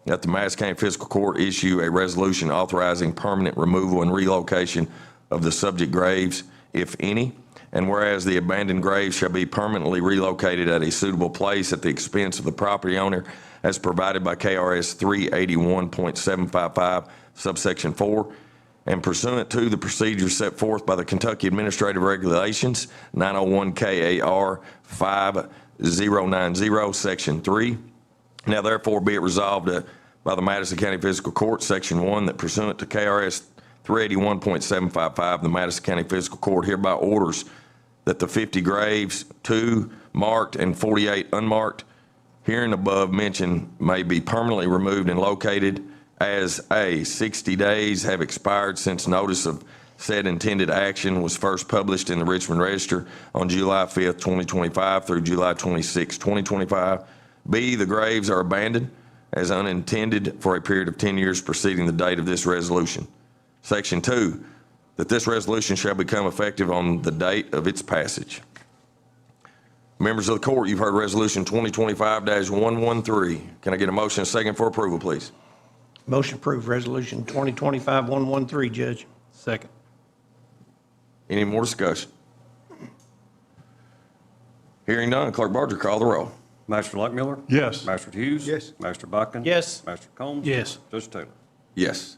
Speaker 1: that the Madison County Fiscal Court issue a resolution authorizing permanent removal and relocation of the subject graves, if any. And whereas the abandoned graves shall be permanently relocated at a suitable place at the expense of the property owner as provided by KRS 381.755 subsection 4, and pursuant to the procedures set forth by the Kentucky Administrative Regulations, 901 KAR 5090, Section 3. Now therefore be it resolved by the Madison County Fiscal Court, Section 1, that pursuant to KRS 381.755, the Madison County Fiscal Court hereby orders that the 50 graves, 2 marked and 48 unmarked, herein above mentioned, may be permanently removed and located as 60 days have expired since notice of said intended action was first published in the Richmond Register on July 5th, 2025 through July 26, 2025. B, the graves are abandoned as unintended for a period of 10 years preceding the date of this resolution. Section 2, that this resolution shall become effective on the date of its passage. Members of the court, you've heard Resolution 2025-113. Can I get a motion and a second for approval, please?
Speaker 8: Motion approved, Resolution 2025-113, Judge.
Speaker 3: Second.
Speaker 1: Any more discussion? Hearing none, Clerk Barger, call the roll.
Speaker 11: Master Luckmiller?
Speaker 3: Yes.
Speaker 11: Master Hughes?
Speaker 2: Yes.
Speaker 11: Master Bucking?
Speaker 8: Yes.
Speaker 11: Master Combs?
Speaker 3: Yes.
Speaker 11: Judge Taylor?
Speaker 1: Yes.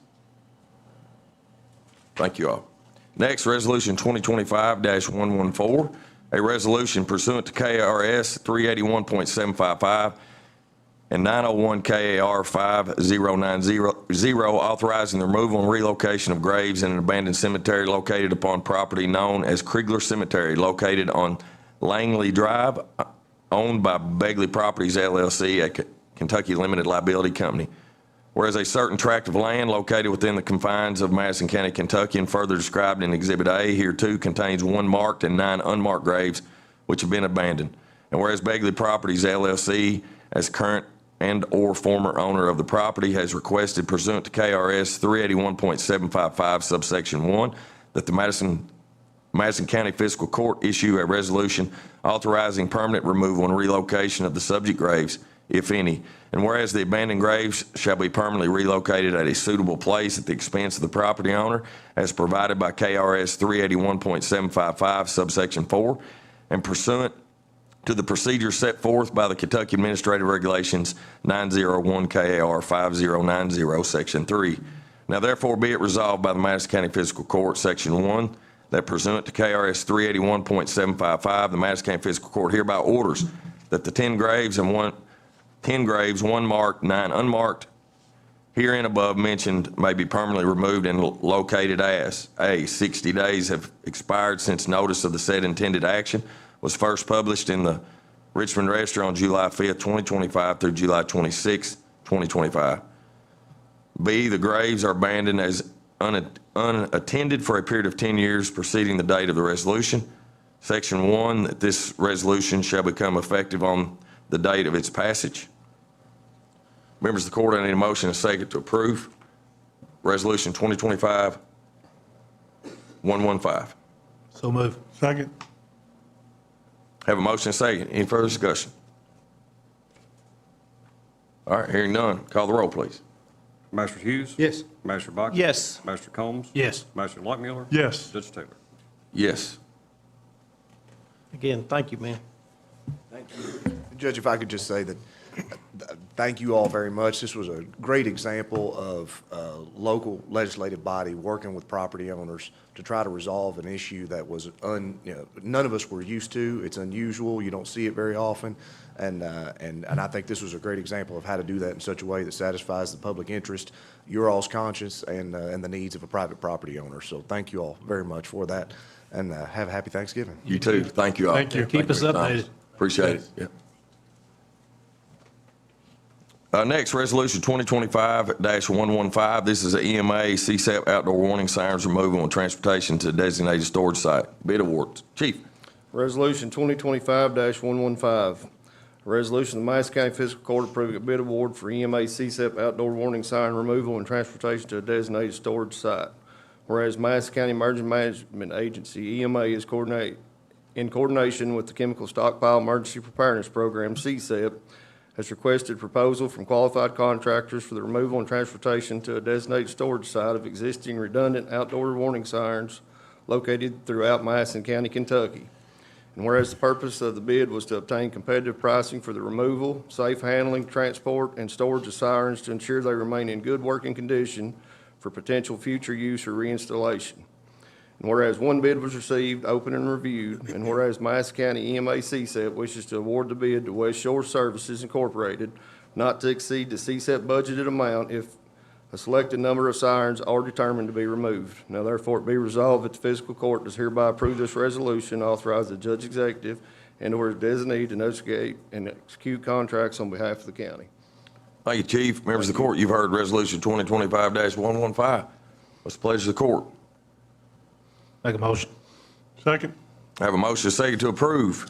Speaker 1: Thank you all. Next, Resolution 2025-114, a resolution pursuant to KRS 381.755 and 901 KAR 5090, authorizing the removal and relocation of graves in an abandoned cemetery located upon property known as Kriegler Cemetery, located on Langley Drive, owned by Begley Properties LLC, a Kentucky limited liability company. Whereas a certain tract of land located within the confines of Madison County, Kentucky, and further described in Exhibit A, hereto contains 1 marked and 9 unmarked graves which have been abandoned. And whereas Begley Properties LLC, as current and/or former owner of the property, has requested pursuant to KRS 381.755 subsection 1 that the Madison County Fiscal Court issue a resolution authorizing permanent removal and relocation of the subject graves, if any. And whereas the abandoned graves shall be permanently relocated at a suitable place at the expense of the property owner, as provided by KRS 381.755 subsection 4, and pursuant to the procedures set forth by the Kentucky Administrative Regulations 901 KAR 5090, section 3. Now therefore be it resolved by the Madison County Fiscal Court, section 1, that pursuant to KRS 381.755, the Madison County Fiscal Court hereby orders that the 10 graves, 1 marked, 9 unmarked, herein above mentioned may be permanently removed and located as: A, 60 days have expired since notice of the said intended action was first published in the Richmond Register on July 5th, 2025 through July 26th, 2025. B, the graves are abandoned as unattended for a period of 10 years preceding the date of the resolution. Section 1, that this resolution shall become effective on the date of its passage. Members of the court, I need a motion and a second to approve Resolution 2025-115.
Speaker 3: So move. Second.
Speaker 1: Have a motion and a second. Any further discussion? All right, hearing none. Call the roll, please.
Speaker 11: Master Hughes?
Speaker 2: Yes.
Speaker 11: Master Bucking?
Speaker 8: Yes.
Speaker 11: Master Combs?
Speaker 3: Yes.
Speaker 11: Master Luckmiller?
Speaker 3: Yes.
Speaker 11: Judge Taylor?
Speaker 1: Yes.
Speaker 8: Again, thank you, man.
Speaker 12: Judge, if I could just say that, thank you all very much. This was a great example of a local legislative body working with property owners to try to resolve an issue that was none of us were used to. It's unusual. You don't see it very often. And I think this was a great example of how to do that in such a way that satisfies the public interest, your all's conscience, and the needs of a private property owner. So thank you all very much for that, and have a happy Thanksgiving.
Speaker 1: You too. Thank you all.
Speaker 3: Thank you. Keep us
Speaker 1: for your time.
Speaker 3: updated.
Speaker 1: Appreciate it. Yeah. Next, Resolution 2025-115. This is a EMA CSAP outdoor warning signs removal and transportation to designated storage site. Bid awards. Chief.
Speaker 2: Resolution 2025-115. A resolution of the Madison County Fiscal Court approving a bid award for EMA CSAP outdoor warning sign removal and transportation to a designated storage site. Whereas Madison County Emergency Management Agency, EMA, is in coordination with the Chemical Stockpile Emergency Preparedness Program, CSEP, has requested proposal from qualified contractors for the removal and transportation to a designated storage site of existing redundant outdoor warning signs located throughout Madison County, Kentucky. And whereas the purpose of the bid was to obtain competitive pricing for the removal, safe handling, transport, and storage of sirens to ensure they remain in good working condition for potential future use or reinstallation. And whereas one bid was received, opened and reviewed, and whereas Madison County EMA CSEP wishes to award the bid to West Shore Services Incorporated not to exceed the CSEP budgeted amount if a selected number of sirens are determined to be removed. Now therefore it be resolved that the fiscal court does hereby approve this resolution, authorize the judge executive and/or his designee to negotiate and execute contracts on behalf of the county.
Speaker 1: Thank you, Chief. Members of the court, you've heard Resolution 2025-115. What's the pleasure of the court?
Speaker 3: Make a motion. Second.
Speaker 1: I have a motion, a second to approve.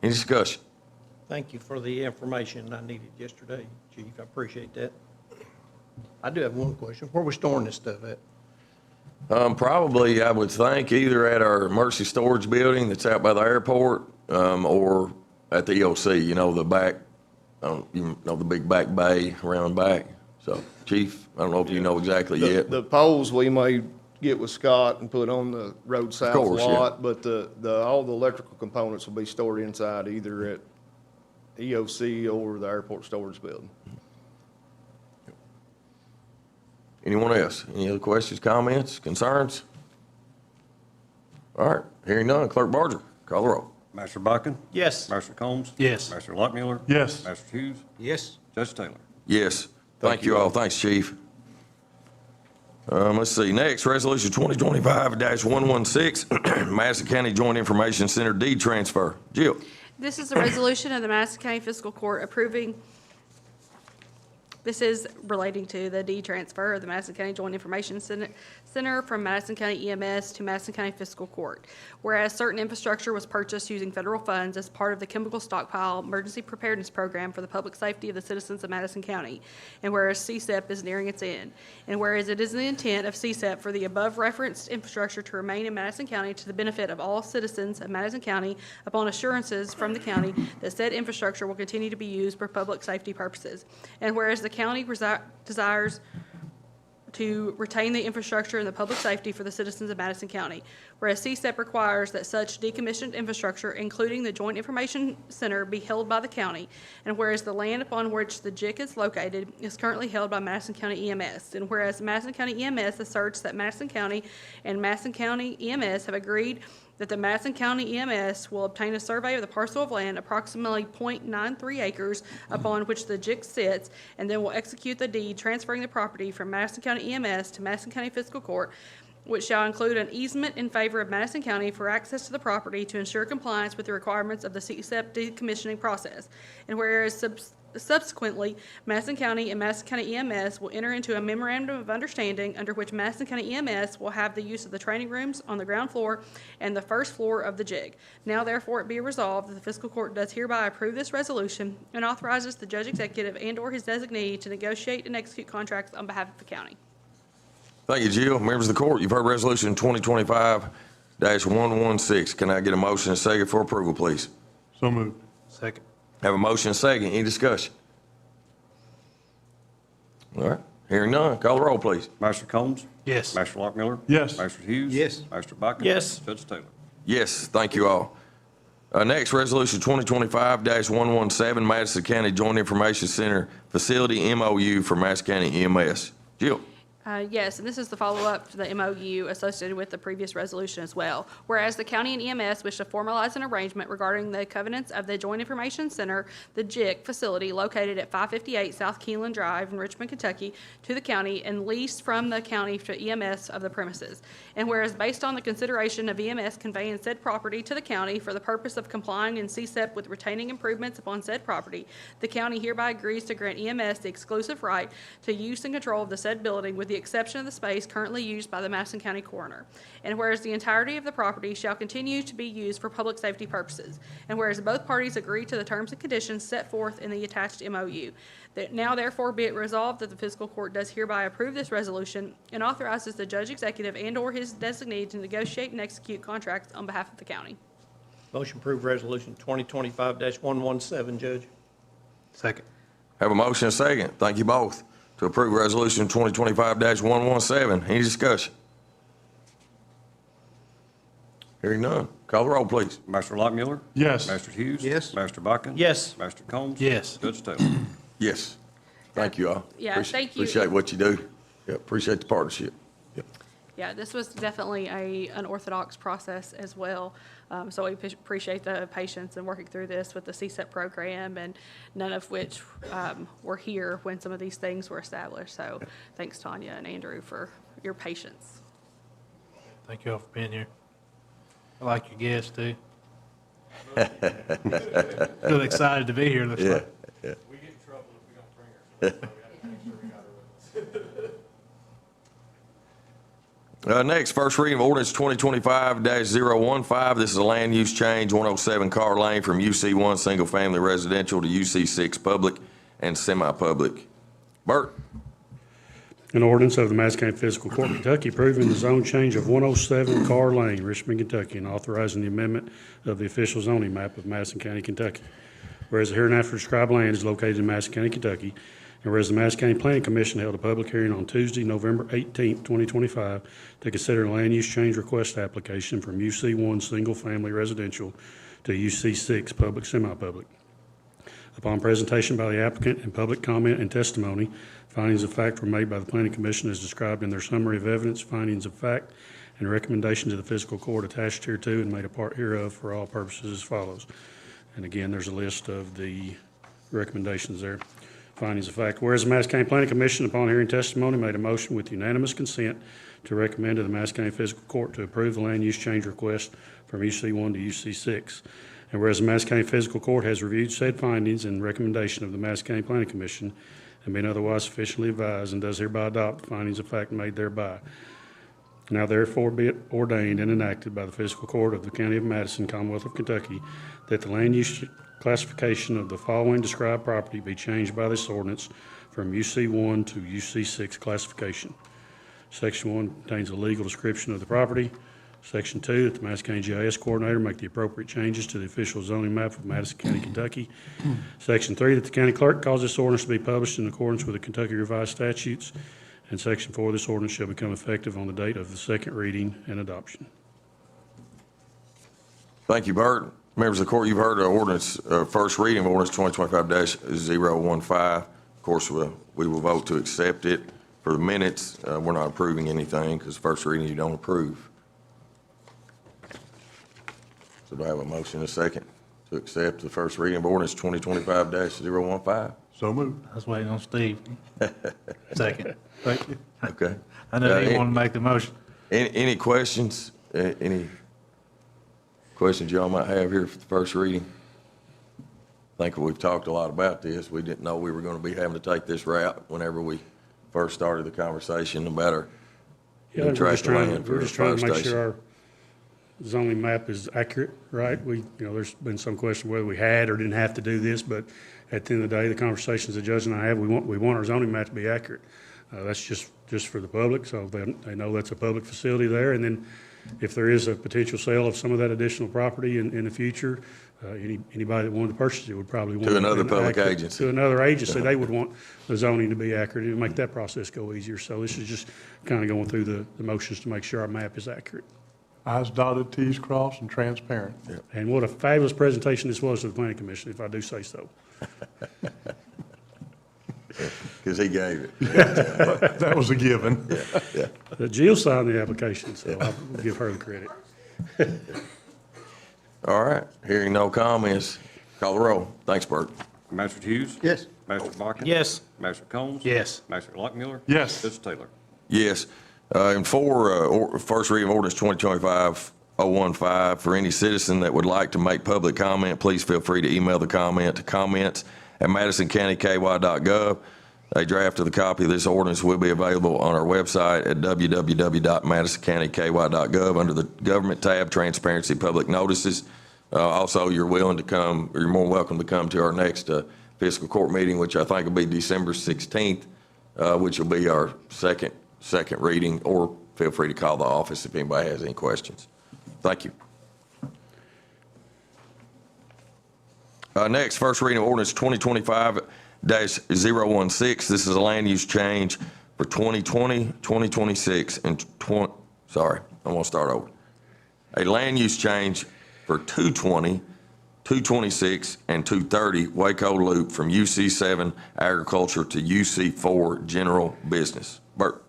Speaker 1: Any discussion?
Speaker 8: Thank you for the information I needed yesterday, Chief. I appreciate that. I do have one question. Where are we storing this stuff at?
Speaker 1: Probably, I would think, either at our Mercy Storage Building that's out by the airport, or at the EOC, you know, the back, you know, the big back bay around back. So, Chief, I don't know if you know exactly yet.
Speaker 2: The poles we may get with Scott and put on the road south
Speaker 1: course, yeah.
Speaker 2: lot, but all the electrical components will be stored inside either at EOC or the airport storage building.
Speaker 1: Anyone else? Any other questions, comments, concerns? All right, hearing none, Clerk Barger, call the roll.
Speaker 11: Master Bucking?
Speaker 8: Yes.
Speaker 11: Master Combs?
Speaker 3: Yes.
Speaker 11: Master Luckmuller?
Speaker 9: Yes.
Speaker 11: Master Hughes?
Speaker 4: Yes.
Speaker 11: Judge Taylor?
Speaker 1: Yes, thank you all. Thanks, Chief. Let's see, next, Resolution 2025-116, Madison County Joint Information Center deed transfer. Jill?
Speaker 13: This is a resolution of the Madison County Fiscal Court approving, this is relating to the deed transfer of the Madison County Joint Information Center from Madison County EMS to Madison County Fiscal Court. Whereas certain infrastructure was purchased using federal funds as part of the Chemical Stockpile Emergency Preparedness Program for the public safety of the citizens of Madison County. And whereas CSEP is nearing its end. And whereas it is the intent of CSEP for the above referenced infrastructure to remain in Madison County to the benefit of all citizens of Madison County upon assurances from the county that said infrastructure will continue to be used for public safety purposes. And whereas the county desires to retain the infrastructure and the public safety for the citizens of Madison County. Whereas CSEP requires that such decommissioned infrastructure, including the Joint Information Center, be held by the county. And whereas the land upon which the JIC is located is currently held by Madison County EMS. And whereas Madison County EMS asserts that Madison County and Madison County EMS have agreed that the Madison County EMS will obtain a survey of the parcel of land approximately .93 acres upon which the JIC sits, and then will execute the deed transferring the property from Madison County EMS to Madison County Fiscal Court, which shall include an easement in favor of Madison County for access to the property to ensure compliance with the requirements of the CSEP decommissioning process. And whereas subsequently, Madison County and Madison County EMS will enter into a memorandum of understanding under which Madison County EMS will have the use of the training rooms on the ground floor and the first floor of the JIG. Now therefore it be resolved that the fiscal court does hereby approve this resolution and authorizes the judge executive and/or his designee to negotiate and execute contracts on behalf of the county.
Speaker 1: Thank you, Jill. Members of the court, you've heard Resolution 2025-116. Can I get a motion and a second for approval, please?
Speaker 9: So moved.
Speaker 3: Second.
Speaker 1: Have a motion and a second. Any discussion? All right, hearing none, call the roll, please.
Speaker 11: Master Combs?
Speaker 3: Yes.
Speaker 11: Master Luckmuller?
Speaker 9: Yes.
Speaker 11: Master Hughes?
Speaker 4: Yes.
Speaker 11: Master Bucking?
Speaker 8: Yes.
Speaker 11: Judge Taylor?
Speaker 1: Yes, thank you all. Next, Resolution 2025-117, Madison County Joint Information Center Facility MOU for Madison County EMS. Jill?
Speaker 13: Yes, and this is the follow-up to the MOU associated with the previous resolution as well. Whereas the county and EMS wish to formalize an arrangement regarding the covenants of the Joint Information Center, the JIC facility located at 558 South Keeneland Drive in Richmond, Kentucky, to the county and leased from the county to EMS of the premises. And whereas based on the consideration of EMS conveying said property to the county for the purpose of complying in CSEP with retaining improvements upon said property, the county hereby agrees to grant EMS the exclusive right to use and control of the said building with the exception of the space currently used by the Madison County Coroner. And whereas the entirety of the property shall continue to be used for public safety purposes. And whereas both parties agree to the terms and conditions set forth in the attached MOU. That now therefore be it resolved that the fiscal court does hereby approve this resolution and authorizes the judge executive and/or his designee to negotiate and execute contracts on behalf of the county.
Speaker 8: Motion approved resolution 2025-117, Judge.
Speaker 3: Second.
Speaker 1: Have a motion and a second. Thank you both. To approve Resolution 2025-117. Any discussion? Hearing none. Call the roll, please.
Speaker 11: Master Luckmuller?
Speaker 9: Yes.
Speaker 11: Master Hughes?
Speaker 4: Yes.
Speaker 11: Master Bucking?
Speaker 8: Yes.
Speaker 11: Master Combs?
Speaker 3: Yes.
Speaker 11: Judge Taylor?
Speaker 1: Yes. Thank you all.
Speaker 13: Yeah, thank you.
Speaker 1: Appreciate what you do. Yeah, appreciate the partnership. Yep.
Speaker 13: Yeah, this was definitely a unorthodox process as well. So we appreciate the patience in working through this with the CSEP program, and none of which were here when some of these things were established. So thanks, Tanya and Andrew, for your patience.
Speaker 3: Thank you all for being here. I like your guests, too. Feel excited to be here, looks like.
Speaker 1: Yeah.
Speaker 5: We get in trouble if we don't bring her, so we have to make sure we got her with us.
Speaker 1: Next, first reading of ordinance 2025-015. This is a land use change, 107 Carr Lane from UC1 Single Family Residential to UC6 Public and Semi-Public. Bert?
Speaker 9: An ordinance of the Madison County Fiscal Court, Kentucky, approving the zone change of 107 Carr Lane, Richmond, Kentucky, and authorizing the amendment of the official zoning map of Madison County, Kentucky. Whereas the hereinafter described land is located in Madison County, Kentucky, and whereas the Madison County Planning Commission held a public hearing on Tuesday, November 18th, 2025, to consider a land use change request application from UC1 Single Family Residential to UC6 Public Semi-Public. Upon presentation by the applicant and public comment and testimony, findings of fact were made by the Planning Commission as described in their summary of evidence, findings of fact, and recommendation to the fiscal court attached hereto and made a part hereof for all purposes as follows. And again, there's a list of the recommendations there. Findings of fact. Whereas the Madison County Planning Commission, upon hearing testimony, made a motion with unanimous consent to recommend to the Madison County Fiscal Court to approve the land use change request from UC1 to UC6. And whereas the Madison County Fiscal Court has reviewed said findings and recommendation of the Madison County Planning Commission and been otherwise sufficiently advised, and does hereby adopt the findings of fact made thereby. Now therefore be it ordained and enacted by the Fiscal Court of the County of Madison, Commonwealth of Kentucky, that the land use classification of the following described property be changed by this ordinance from UC1 to UC6 classification. Section 1 contains a legal description of the property. Section 2, that the Madison County GIS Coordinator make the appropriate changes to the official zoning map of Madison County, Kentucky. Section 3, that the county clerk cause this ordinance to be published in accordance with the Kentucky Revised Statutes. And Section 4, this ordinance shall become effective on the date of the second reading and adoption.
Speaker 1: Thank you, Bert. Members of the court, you've heard the ordinance, first reading of ordinance 2025-015. Of course, we will vote to accept it. For the minutes, we're not approving anything because first reading you don't approve. So do I have a motion and a second to accept the first reading of ordinance 2025-015?
Speaker 11: So moved.
Speaker 3: I was waiting on Steve. Second.
Speaker 11: Thank you.
Speaker 1: Okay.
Speaker 3: I know you want to make the motion.
Speaker 1: Any questions? Any questions y'all might have here for the first reading? I think we've talked a lot about this. We didn't know we were going to be having to take this route whenever we first started the conversation about our
Speaker 9: Yeah,
Speaker 1: tract of land for
Speaker 9: we're
Speaker 1: the
Speaker 9: just trying
Speaker 1: fire
Speaker 9: to make sure
Speaker 1: station.
Speaker 9: our zoning map is accurate, right? There's been some question whether we had or didn't have to do this, but at the end of the day, the conversations the judge and I have, we want our zoning map to be accurate. That's just for the public, so they know that's a public facility there. And then if there is a potential sale of some of that additional property in the future, anybody that wanted to purchase it would probably want
Speaker 1: To another
Speaker 9: an
Speaker 1: public
Speaker 9: accurate-
Speaker 1: agency.
Speaker 9: To another agency, they would want the zoning to be accurate. It would make that process go easier. So this is just kind of going through the motions to make sure our map is accurate.
Speaker 11: I's dotted, T's crossed, and transparent.
Speaker 9: And what a fabulous presentation this was to the planning commission, if I do say so.
Speaker 1: Because he gave it.
Speaker 11: That was a given.
Speaker 1: Yeah.
Speaker 9: Jill signed the application, so I'll give her the credit.
Speaker 1: All right. Hearing no comments, call the roll. Thanks, Bert.
Speaker 11: Magistrate Hughes?
Speaker 8: Yes.
Speaker 11: Magistrate Bakken?
Speaker 8: Yes.
Speaker 11: Magistrate Combs?
Speaker 3: Yes.
Speaker 11: Magistrate Lockmiller?
Speaker 2: Yes.
Speaker 11: Judge Taylor?
Speaker 1: Yes. And for first reading of ordinance 2025-015, for any citizen that would like to make public comment, please feel free to email the comment to comments@madisoncountyky.gov. A draft of the copy of this ordinance will be available on our website at www.madisoncountyky.gov under the Government tab, Transparency Public Notices. Also, you're more welcome to come to our next fiscal court meeting, which I think will be December 16th, which will be our second reading, or feel free to call the office if anybody has any questions. Thank you. Next, first reading of ordinance 2025-016. This is a land use change for 2020, 2026, and I'm going to start over. A land use change for 220, 226, and 230 Waco Loop from UC7 Agriculture to UC4 General Business. Bert.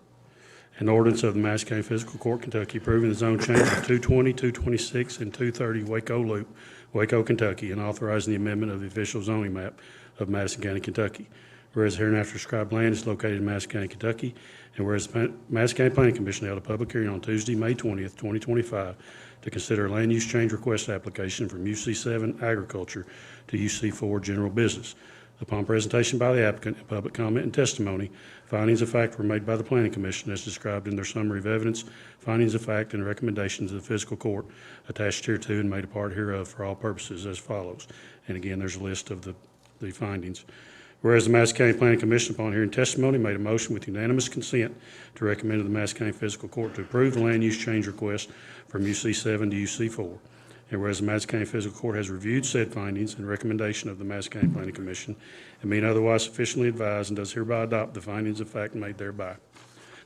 Speaker 9: An ordinance of the Madison County Fiscal Court, Kentucky, approving the zone change of 220, 226, and 230 Waco Loop, Waco, Kentucky, and authorizing the amendment of the official zoning map of Madison County, Kentucky. Whereas hereinafter described land is located in Madison County, Kentucky, and whereas the Madison County Planning Commission held a public hearing on Tuesday, May 20th, 2025, to consider a land use change request application from UC7 Agriculture to UC4 General Business. Upon presentation by the applicant and public comment and testimony, findings of fact were made by the Planning Commission as described in their summary of evidence, findings of fact, and recommendations of the fiscal court attached hereto and made a part hereof for all purposes as follows. And again, there's a list of the findings. Whereas the Madison County Planning Commission, upon hearing testimony, made a motion with unanimous consent to recommend to the Madison County Fiscal Court to approve the land use change request from UC 7 to UC 4. And whereas the Madison County Fiscal Court has reviewed said findings and recommendation of the Madison County Planning Commission and being otherwise sufficiently advised and does hereby adopt the findings of fact made thereby.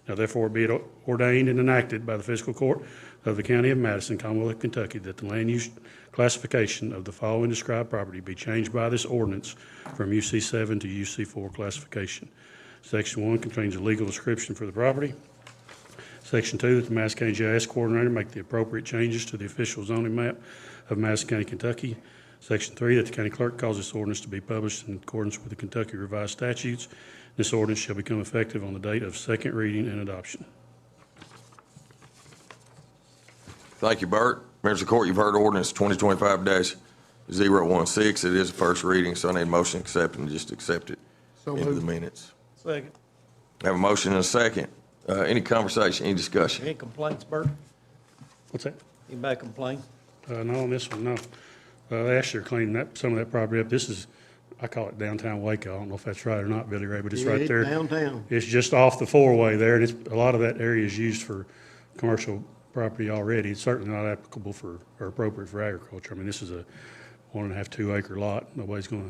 Speaker 9: Now therefore be it ordained and enacted by the Fiscal Court of the County of Madison, Commonwealth of Kentucky, that the land use classification of the following described property be changed by this ordinance from UC 7 to UC 4 classification. Section 1 contains a legal description for the property. Section 2, that the Madison County GIS Coordinator make the appropriate changes to the official zoning map of Madison County, Kentucky. Section 3, that the county clerk cause this ordinance to be published in accordance with the Kentucky Revised Statutes. This ordinance shall become effective on the date of second reading and adoption.
Speaker 1: Thank you, Bert. Members of the court, you've heard ordinance 2025-016. It is a first reading, so I need a motion to accept and just accept it into the minutes.
Speaker 8: Second.
Speaker 1: Have a motion and a second. Any conversation, any discussion?
Speaker 8: Any complaints, Bert?
Speaker 9: What's that?
Speaker 8: Anybody complain?
Speaker 9: No, on this one, no. They actually are cleaning some of that property up. This is, I call it downtown Waco. I don't know if that's right or not, Billy Ray, but it's right there.
Speaker 8: Downtown.
Speaker 9: It's just off the four-way there, and a lot of that area is used for commercial property already. It's certainly not applicable for, or appropriate for agriculture. I mean, this is a 1.5, 2 acre lot. Nobody's gonna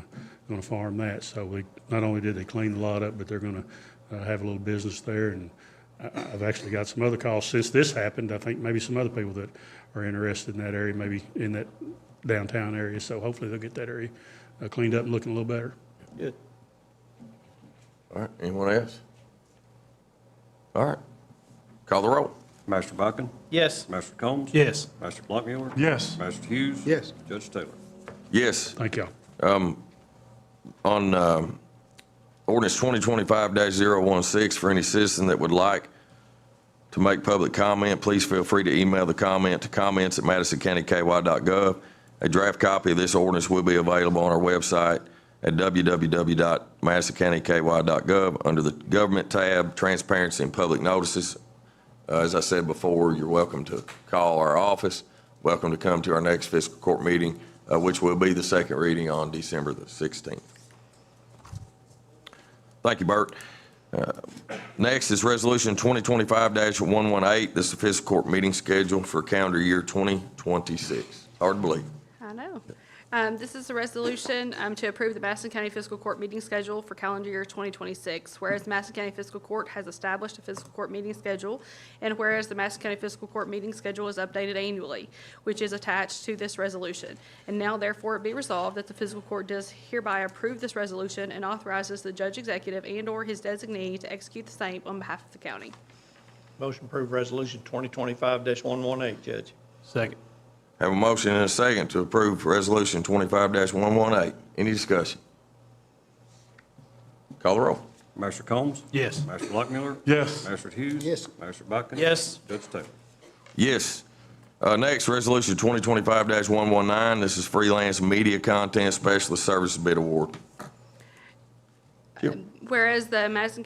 Speaker 9: farm that. So not only did they clean the lot up, but they're gonna have a little business there. And I've actually got some other calls since this happened. I think maybe some other people that are interested in that area, maybe in that downtown area. So hopefully they'll get that area cleaned up and looking a little better.
Speaker 8: Good.
Speaker 1: All right, anyone else? All right, call the roll.
Speaker 11: Master Buchan?
Speaker 8: Yes.
Speaker 11: Master Combs?
Speaker 3: Yes.
Speaker 11: Master Blackmuller?
Speaker 2: Yes.
Speaker 11: Master Hughes?
Speaker 2: Yes.
Speaker 11: Judge Taylor?
Speaker 1: Yes.
Speaker 9: Thank y'all.
Speaker 1: On ordinance 2025-016, for any citizen that would like to make public comment, please feel free to email the comment to comments@madisoncountyky.gov. A draft copy of this ordinance will be available on our website at www.madisoncountyky.gov under the Government tab, Transparency and Public Notices. As I said before, you're welcome to call our office. Welcome to come to our next fiscal court meeting, which will be the second reading on December the 16th. Thank you, Bert. Next is Resolution 2025-118. This is the fiscal court meeting schedule for calendar year 2026. Hard to believe.
Speaker 13: I know. This is a resolution to approve the Madison County Fiscal Court meeting schedule for calendar year 2026. Whereas the Madison County Fiscal Court has established a fiscal court meeting schedule, and whereas the Madison County Fiscal Court meeting schedule is updated annually, which is attached to this resolution. And now therefore it be resolved that the fiscal court does hereby approve this resolution and authorizes the judge executive and/or his designee to execute the same on behalf of the county.
Speaker 8: Motion approved resolution 2025-118, Judge.
Speaker 3: Second.
Speaker 1: Have a motion and a second to approve Resolution 25-118. Any discussion? Call the roll.
Speaker 11: Master Combs?
Speaker 3: Yes.
Speaker 11: Master Blackmuller?
Speaker 2: Yes.
Speaker 11: Master Hughes?
Speaker 2: Yes.
Speaker 11: Master Buchan?
Speaker 8: Yes.
Speaker 11: Judge Taylor?
Speaker 1: Yes. Next, Resolution 2025-119. This is Freelance Media Content Specialist Services Bid Award.
Speaker 13: Whereas the Madison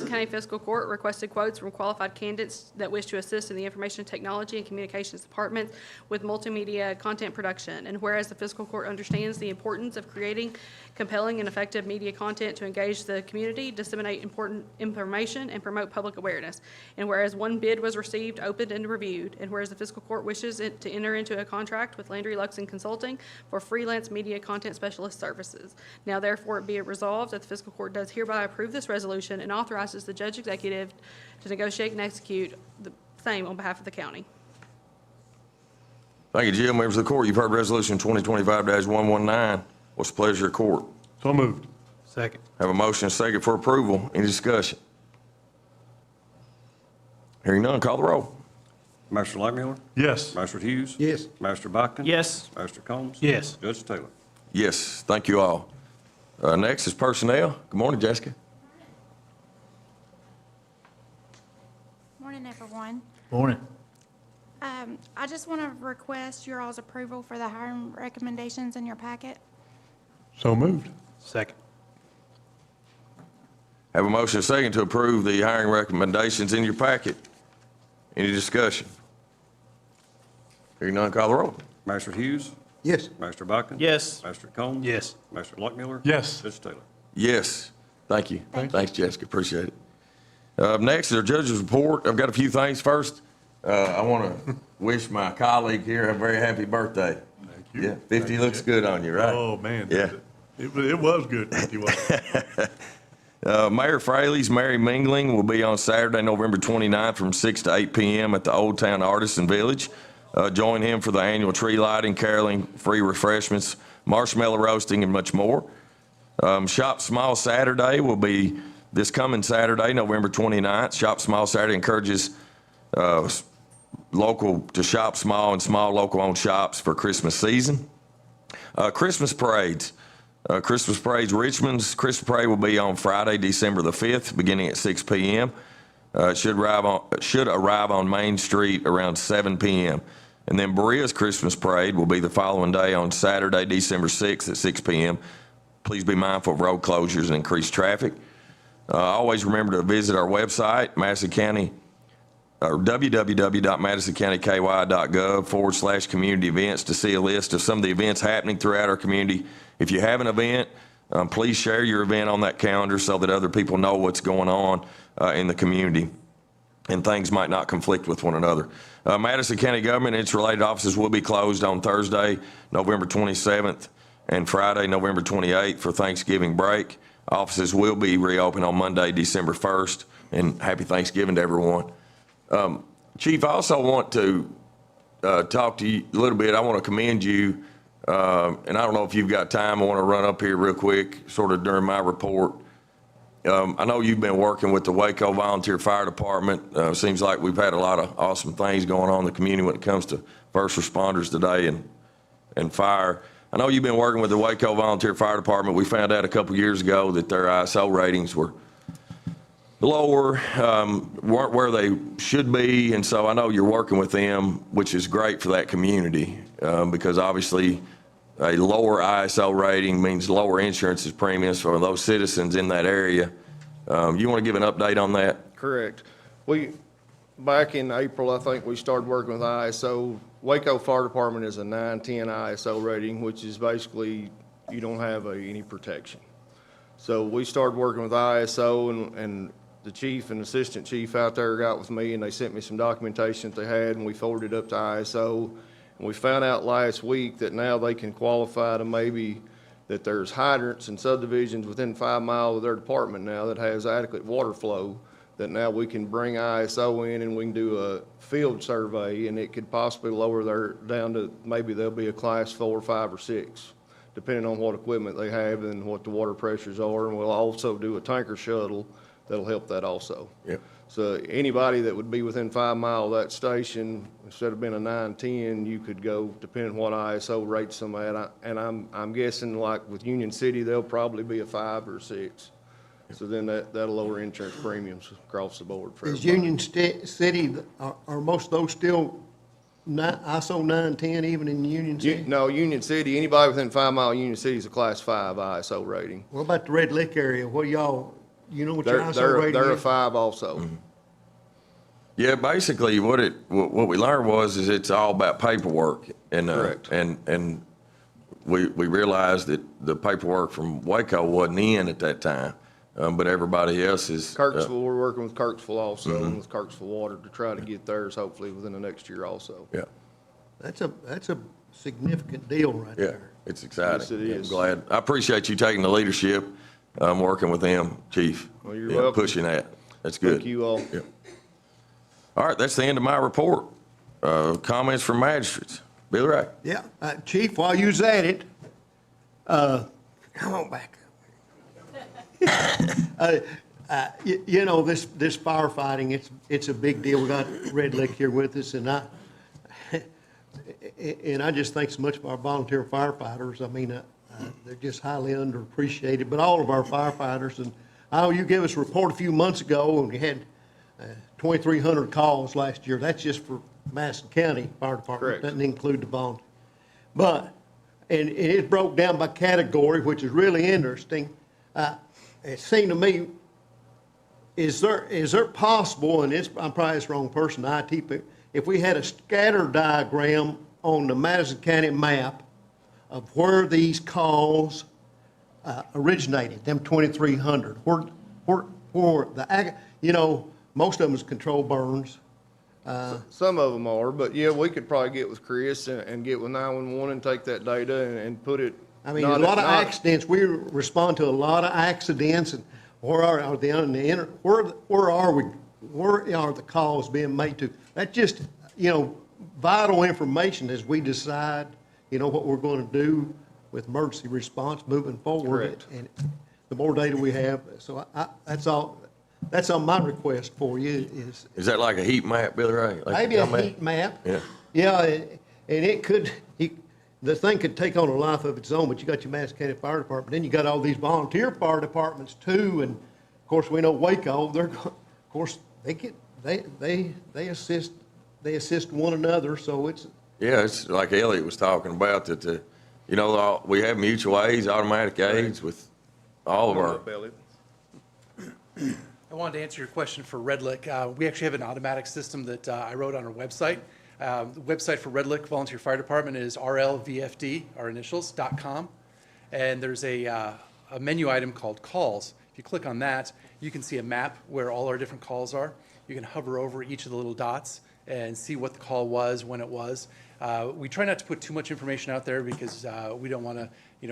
Speaker 13: County Fiscal Court requested quotes from qualified candidates that wish to assist in the Information Technology and Communications Department with multimedia content production. And whereas the Fiscal Court understands the importance of creating compelling and effective media content to engage the community, disseminate important information, and promote public awareness. And whereas one bid was received, opened, and reviewed. And whereas the Fiscal Court wishes it to enter into a contract with Landry Luxon Consulting for freelance media content specialist services. Now therefore it be it resolved that the Fiscal Court does hereby approve this resolution and authorizes the judge executive to negotiate and execute the same on behalf of the county.
Speaker 1: Thank you, Jim. Members of the court, you've heard Resolution 2025-119. What's the pleasure of the court?
Speaker 2: So moved.
Speaker 3: Second.
Speaker 1: Have a motion and a second for approval. Any discussion? Hearing none, call the roll.
Speaker 11: Master Blackmuller?
Speaker 2: Yes.
Speaker 11: Master Hughes?
Speaker 2: Yes.
Speaker 11: Master Buchan?
Speaker 8: Yes.
Speaker 11: Master Combs?
Speaker 3: Yes.
Speaker 11: Judge Taylor?
Speaker 1: Yes, thank you all. Next is personnel. Good morning, Jessica.
Speaker 14: Morning, everyone.
Speaker 3: Morning.
Speaker 14: I just want to request your all's approval for the hiring recommendations in your packet.
Speaker 2: So moved.
Speaker 3: Second.
Speaker 1: Have a motion and a second to approve the hiring recommendations in your packet. Any discussion? Hearing none, call the roll.
Speaker 11: Master Hughes?
Speaker 2: Yes.
Speaker 11: Master Buchan?
Speaker 8: Yes.
Speaker 11: Master Combs?
Speaker 3: Yes.
Speaker 11: Master Blackmuller?
Speaker 2: Yes.
Speaker 11: Judge Taylor?
Speaker 1: Yes, thank you. Thanks, Jessica, appreciate it. Next is our judge's report. I've got a few things. First, I want to wish my colleague here a very happy birthday.
Speaker 5: Thank you.
Speaker 1: Yeah, 50 looks good on you, right?
Speaker 5: Oh, man.
Speaker 1: Yeah.
Speaker 5: It was good, 51.
Speaker 1: Mayor Fraley's Merry Mingling will be on Saturday, November 29th from 6 to 8 p.m. at the Old Town Artisan Village. Join him for the annual tree lighting, caroling, free refreshments, marshmallow roasting, and much more. Shop Small Saturday will be this coming Saturday, November 29th. Shop Small Saturday encourages local to shop small and small local-owned shops for Christmas season. Christmas parades. Richmond's Christmas parade will be on Friday, December the 5th, beginning at 6 p.m. Should arrive on Main Street around 7 p.m. And then Berea's Christmas parade will be the following day on Saturday, December 6th at 6 p.m. Please be mindful of road closures and increased traffic. Always remember to visit our website, Madison County, or www.madisoncountyky.gov/community events to see a list of some of the events happening throughout our community. If you have an event, please share your event on that calendar so that other people know what's going on in the community and things might not conflict with one another. Madison County government and its related offices will be closed on Thursday, November 27th and Friday, November 28th for Thanksgiving break. Offices will be reopened on Monday, December 1st, and happy Thanksgiving to everyone. Chief, I also want to talk to you a little bit. I want to commend you, and I don't know if you've got time. I want to run up here real quick, sort of during my report. I know you've been working with the Waco Volunteer Fire Department. Seems like we've had a lot of awesome things going on in the community when it comes to first responders today and fire. I know you've been working with the Waco Volunteer Fire Department. We found out a couple years ago that their ISO ratings were lower, weren't where they should be, and so I know you're working with them, which is great for that community, because obviously a lower ISO rating means lower insurance premiums for those citizens in that area. You want to give an update on that?
Speaker 2: Correct. Back in April, I think we started working with ISO. Waco Fire Department is a 910 ISO rating, which is basically you don't have any protection. So we started working with ISO, and the chief and assistant chief out there got with me, and they sent me some documentation that they had, and we forwarded it up to ISO. And we found out last week that now they can qualify to maybe that there's hydrants and subdivisions within 5 miles of their department now that has adequate water flow, that now we can bring ISO in and we can do a field survey, and it could possibly lower down to maybe they'll be a class 4, 5, or 6, depending on what equipment they have and what the water pressures are. And we'll also do a tanker shuttle that'll help that also.
Speaker 1: Yep.
Speaker 2: So anybody that would be within 5 miles of that station, instead of being a 910, you could go, depending on what ISO rates them at. And I'm guessing like with Union City, they'll probably be a 5 or 6. So then that'll lower insurance premiums across the board for
Speaker 8: Is
Speaker 2: everybody.
Speaker 8: Union City, are most of those still ISO 910 even in Union City?
Speaker 2: No, Union City, anybody within 5 miles of Union City is a class 5 ISO rating.
Speaker 8: What about the Red Lick area? What y'all, you know what your ISO rating
Speaker 2: They're a
Speaker 8: is?
Speaker 2: 5 also.
Speaker 1: Mm-hmm. Yeah, basically what we learned is it's all about paperwork, and
Speaker 2: Correct.
Speaker 1: and we realized that the paperwork from Waco wasn't in at that time, but everybody else is.
Speaker 2: Kirksville, we're working with Kirksville also, and with Kirksville Water to try to get theirs hopefully within the next year also.
Speaker 1: Yeah,
Speaker 8: That's a significant deal right
Speaker 1: yeah,
Speaker 8: there.
Speaker 1: it's exciting.
Speaker 2: Yes, it
Speaker 1: Yeah,
Speaker 2: is.
Speaker 1: I'm glad. I appreciate you taking the leadership, working with them, Chief.
Speaker 2: Well, you're
Speaker 1: Yeah,
Speaker 2: welcome.
Speaker 1: pushing that. That's good.
Speaker 2: Thank you all.
Speaker 1: Yeah. All right, that's the end of my report. Comments from magistrates. Billy Ray.
Speaker 8: Yeah, Chief, while you was at it, come on back up. You know, this firefighting, it's a big deal. We got Red Lick here with us, and I just think so much of our volunteer firefighters. I mean, they're just highly underappreciated, but all of our firefighters. And I know you gave us a report a few months ago, and we had 2,300 calls last year. That's just for Madison County Fire Department.
Speaker 2: Correct.
Speaker 8: Doesn't include the volunteer. But, and it broke down by category, which is really interesting. It seemed to me, is there possible, and I'm probably the wrong person, IT people, if we had a scatter diagram on the Madison County map of where these calls originated, them 2,300? Where most of them is controlled burns.
Speaker 2: Some of them are, but yeah, we could probably get with Chris and get with 911 and take that data and put it.
Speaker 8: I mean, a lot of accidents, we respond to a lot of accidents, and where are they on the where are the calls being made to? That's just, vital information as we decide, what we're going to do with emergency response moving forward.
Speaker 2: Correct.
Speaker 8: And the more data we have, so that's all my request for you is.
Speaker 1: Is that like a heat map, Billy Ray? Like
Speaker 8: Maybe a heat map.
Speaker 1: Yeah.
Speaker 8: Yeah, and it could, the thing could take on a life of its own, but you got your Madison County Fire Department, then you got all these volunteer fire departments too, and of course, we know Waco, they assist one another, so it's.
Speaker 1: Yeah, it's like Elliot was talking about that, we have mutual aids, automatic aids with all of our.
Speaker 7: I wanted to answer your question for Red Lick. We actually have an automatic system that I wrote on our website. The website for Red Lick Volunteer Fire Department is rlvfd, our initials, .com. And there's a menu item called calls. If you click on that, you can see a map where all our different calls are. You can hover over each of the little dots and see what the call was, when it was. We try not to put too much information out there because we don't want to,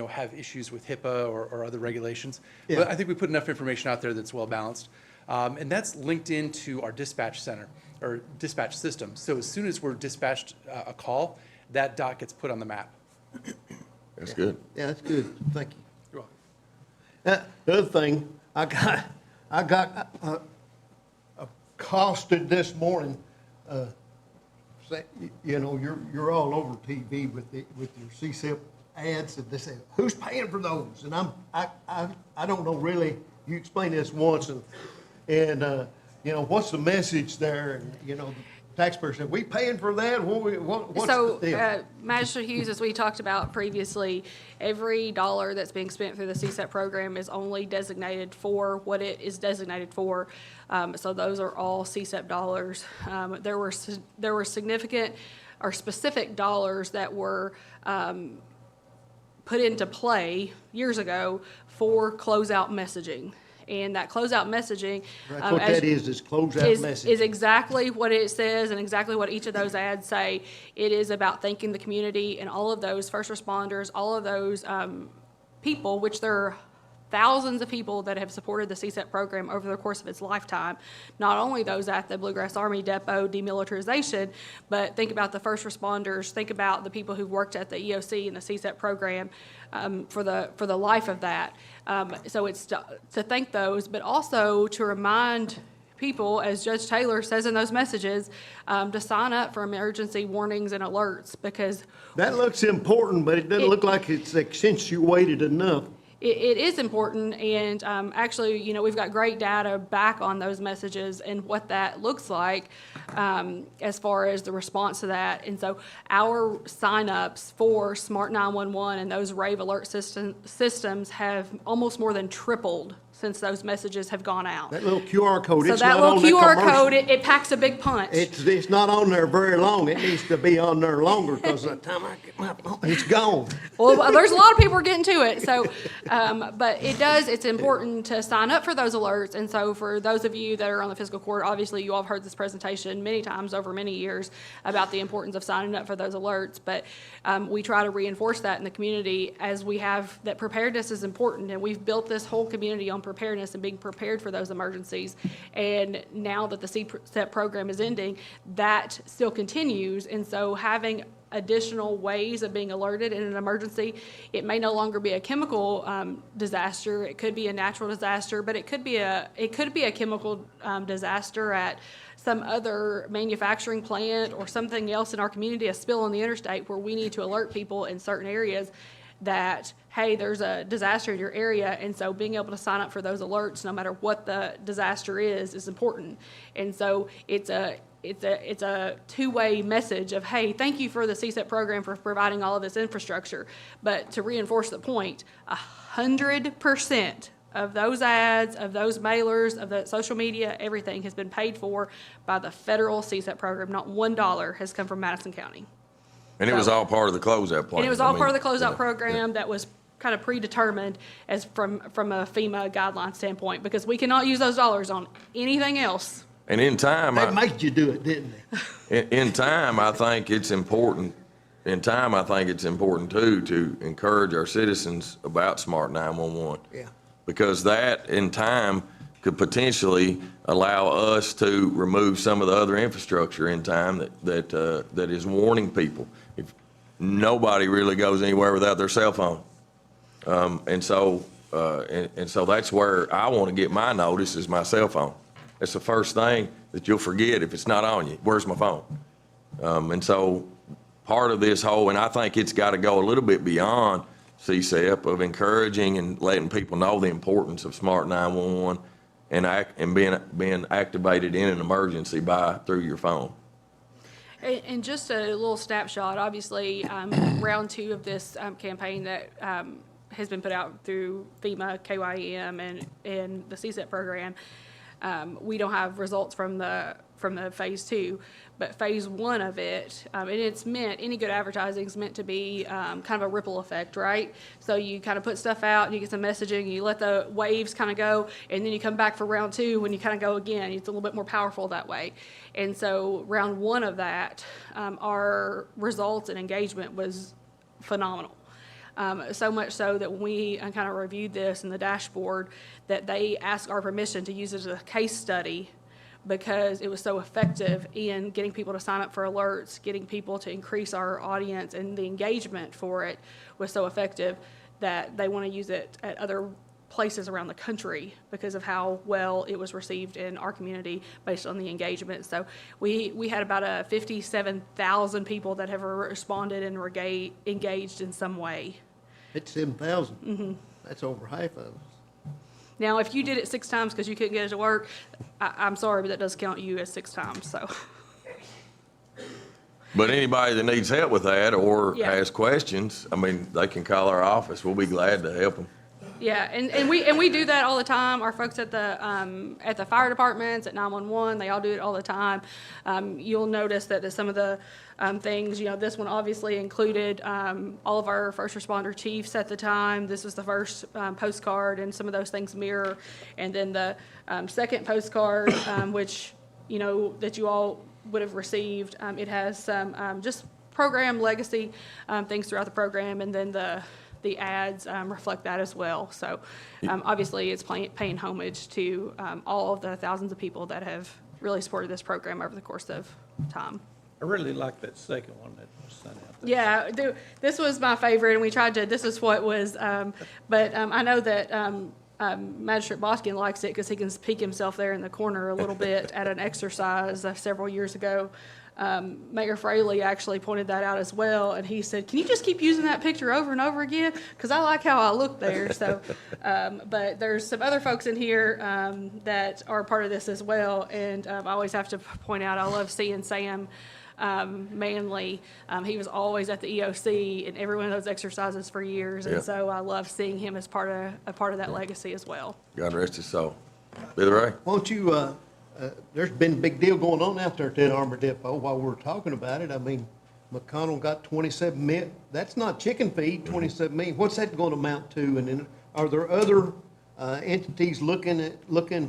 Speaker 7: have issues with HIPAA or other regulations.
Speaker 8: Yeah.
Speaker 7: But I think we put enough information out there that's well balanced. And that's linked into our dispatch center or dispatch system. So as soon as we're dispatched a call, that dot gets put on the map.
Speaker 1: That's good.
Speaker 8: Yeah, that's good, thank you.
Speaker 7: You're welcome.
Speaker 8: The other thing, I got accosted this morning, you're all over TV with your CSIP ads, and they say, who's paying for those? And I don't know really, you explained this once, and what's the message there? And, the taxpayer said, we paying for that? What's the deal?
Speaker 13: Magistrate Hughes, as we talked about previously, every dollar that's being spent through the CSEP program is only designated for what it is designated for. So those are all CSEP dollars. There were significant or specific dollars that were put into play years ago for closeout messaging. And that closeout messaging.
Speaker 8: That's what that is closeout messaging.
Speaker 13: Is exactly what it says and exactly what each of those ads say. It is about thanking the community and all of those first responders, all of those people, which there are thousands of people that have supported the CSEP program over the course of its lifetime. Not only those at the Bluegrass Army Depot demilitarization, but think about the first responders, think about the people who've worked at the EOC and the CSEP program for the life of that. So it's to thank those, but also to remind people, as Judge Taylor says in those messages, to sign up for emergency warnings and alerts, because
Speaker 8: that looks important, but it doesn't look like it's accentuated enough.
Speaker 13: It is important, and actually, we've got great data back on those messages and what that looks like as far as the response to that. And so our signups for Smart 911 and those Rave alert systems have almost more than tripled since those messages have gone out.
Speaker 8: That little QR code,
Speaker 13: So
Speaker 8: it's
Speaker 13: that
Speaker 8: not on
Speaker 13: little
Speaker 8: that
Speaker 13: QR
Speaker 8: commercial.
Speaker 13: code, it packs a big punch.
Speaker 8: It's not on there very long. It needs to be on there longer, because by the time I get my phone, it's gone.
Speaker 13: Well, there's a lot of people getting to it, so, but it's important to sign up for those alerts. And so for those of you that are on the fiscal court, obviously you all have heard this presentation many times over many years about the importance of signing up for those alerts. But we try to reinforce that in the community, as we have that preparedness is important, and we've built this whole community on preparedness and being prepared for those emergencies. And now that the CSEP program is ending, that still continues. And so having additional ways of being alerted in an emergency, it may no longer be a chemical disaster, it could be a natural disaster, but it could be a chemical disaster at some other manufacturing plant or something else in our community, a spill on the interstate, where we need to alert people in certain areas that, hey, there's a disaster in your area. And so being able to sign up for those alerts, no matter what the disaster is important. And so it's a two-way message of, hey, thank you for the CSEP program for providing all of this infrastructure. But to reinforce the point, 100% of those ads, of those mailers, of the social media, everything has been paid for by the federal CSEP program. Not $1 has come from Madison County.
Speaker 1: And it was all part of the closeout plan.
Speaker 13: And it was all part of the closeout program that was kind of predetermined as from a FEMA guideline standpoint, because we cannot use those dollars on anything else.
Speaker 1: And in time,
Speaker 15: They made you do it, didn't they?
Speaker 1: in time, I think it's important, too, to encourage our citizens about Smart 911.
Speaker 15: Yeah.
Speaker 1: Because that, in time, could potentially allow us to remove some of the other infrastructure in time that is warning people. If nobody really goes anywhere without their cell phone. And so that's where I want to get my notice, is my cell phone. It's the first thing that you'll forget if it's not on you. Where's my phone? And so part of this whole, and I think it's got to go a little bit beyond CCEP, of encouraging and letting people know the importance of Smart 911 and being activated in an emergency through your phone.
Speaker 13: And just a little snapshot, obviously, round 2 of this campaign that has been put out through FEMA, KYEM, and the CSEP program. We don't have results from the phase 2, but phase 1 of it, and it's meant, any good advertising is meant to be kind of a ripple effect, right? So you kind of put stuff out and you get some messaging, and you let the waves kind of go, and then you come back for round 2 when you kind of go again. It's a little bit more powerful that way. And so round 1 of that, our results and engagement was phenomenal. So much so that when we kind of reviewed this in the dashboard, that they asked our permission to use it as a case study, because it was so effective in getting people to sign up for alerts, getting people to increase our audience, and the engagement for it was so effective that they want to use it at other places around the country because of how well it was received in our community based on the engagement. So we had about 57,000 people that have responded and were engaged in some way.
Speaker 15: It's 7,000. Mm-hmm. That's over half of us.
Speaker 13: Now, if you did it 6 times because you couldn't get it to work, I'm sorry, but that does count you as 6 times, so.
Speaker 1: But anybody that needs help with that or
Speaker 13: Yeah.
Speaker 1: has questions, I mean, they can call our office. We'll be glad to help them.
Speaker 13: Yeah, and we do that all the time. Our folks at the fire departments, at 911, they all do it all the time. You'll notice that some of the things, this one obviously included all of our first responder chiefs at the time. This was the first postcard, and some of those things mirror. And then the second postcard, which, that you all would have received, it has some just program legacy things throughout the program, and then the ads reflect that as well. So obviously it's paying homage to all of the thousands of people that have really supported this program over the course of time.
Speaker 8: I really like that second one that was sent out.
Speaker 13: Yeah, this was my favorite, and we tried to, this is what was, but I know that Magistrate Boskin likes it because he can peek himself there in the corner a little bit at an exercise several years ago. Mayor Fraley actually pointed that out as well, and he said, "Can you just keep using that picture over and over again? Because I like how I look there." So, but there's some other folks in here that are part of this as well, and I always have to point out, I love seeing Sam Manley. He was always at the EOC in every one of those exercises for years, and so I love seeing him as part of that legacy as well.
Speaker 1: God rest his soul. Billy Ray?
Speaker 15: Won't you, there's been a big deal going on out there at that Armor Depot while we're talking about it. I mean, McConnell got 27 million. That's not chicken feed, 27 million. What's that going to amount to? And then are there other entities looking